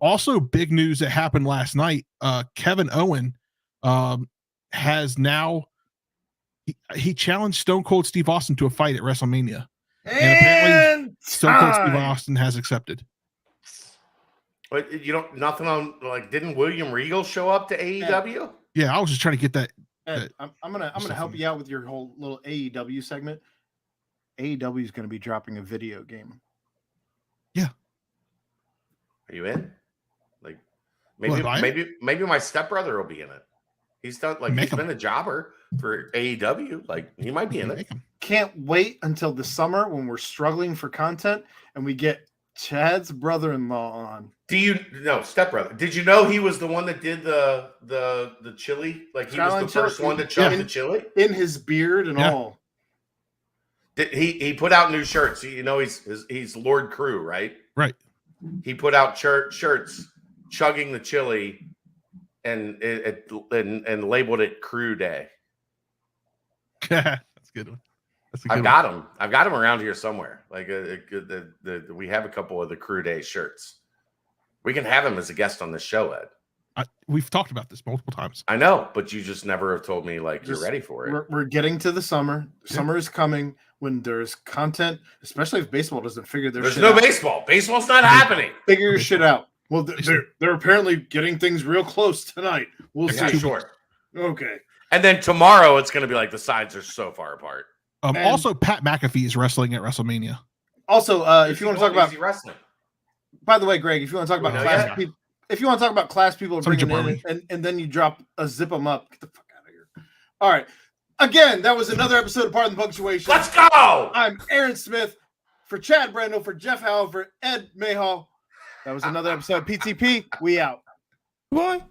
Also, big news that happened last night. Kevin Owen has now. He challenged Stone Cold Steve Austin to a fight at WrestleMania. And apparently Stone Cold Steve Austin has accepted. But nothing on, like, didn't William Regal show up to AEW? Yeah, I was just trying to get that. Ed, I'm gonna help you out with your whole little AEW segment. AEW is gonna be dropping a video game. Yeah. Are you in? Like, maybe my stepbrother will be in it. He's done, like, he's been a jobber for AEW. Like, he might be in it. Can't wait until the summer when we're struggling for content and we get Chad's brother-in-law on. Stepbrother. Did you know he was the one that did the chili? Like, he was the first one to chug the chili in his beard and all. He put out new shirts. You know, he's Lord Crew, right? Right. He put out shirts chugging the chili. And labeled it Crew Day. That's a good one. I've got him around here somewhere. Like we have a couple of the Crew Day shirts. We can have him as a guest on the show, Ed. We've talked about this multiple times. I know, but you just never have told me you're ready for it. We're getting to the summer. Summer is coming when there's content, especially if baseball doesn't figure their shit out. There's no baseball. Baseball's not happening. Figure your shit out. Well, they're apparently getting things real close tonight. We'll see. Sure. Okay. And then tomorrow it's going to be like the sides are so far apart. Also, Pat McAfee is wrestling at WrestleMania. Also, if you want to talk about wrestling. By the way, Greg, if you want to talk about class people, if you want to talk about class people bringing in and then you drop a zip them up, get the fuck out of here. All right. Again, that was another episode of Pardon the Punctuation. Let's go. I'm Aaron Smith for Chad Brandel, for Jeff Howell, for Ed Mayhall. That was another episode of PTP. We out. Boy.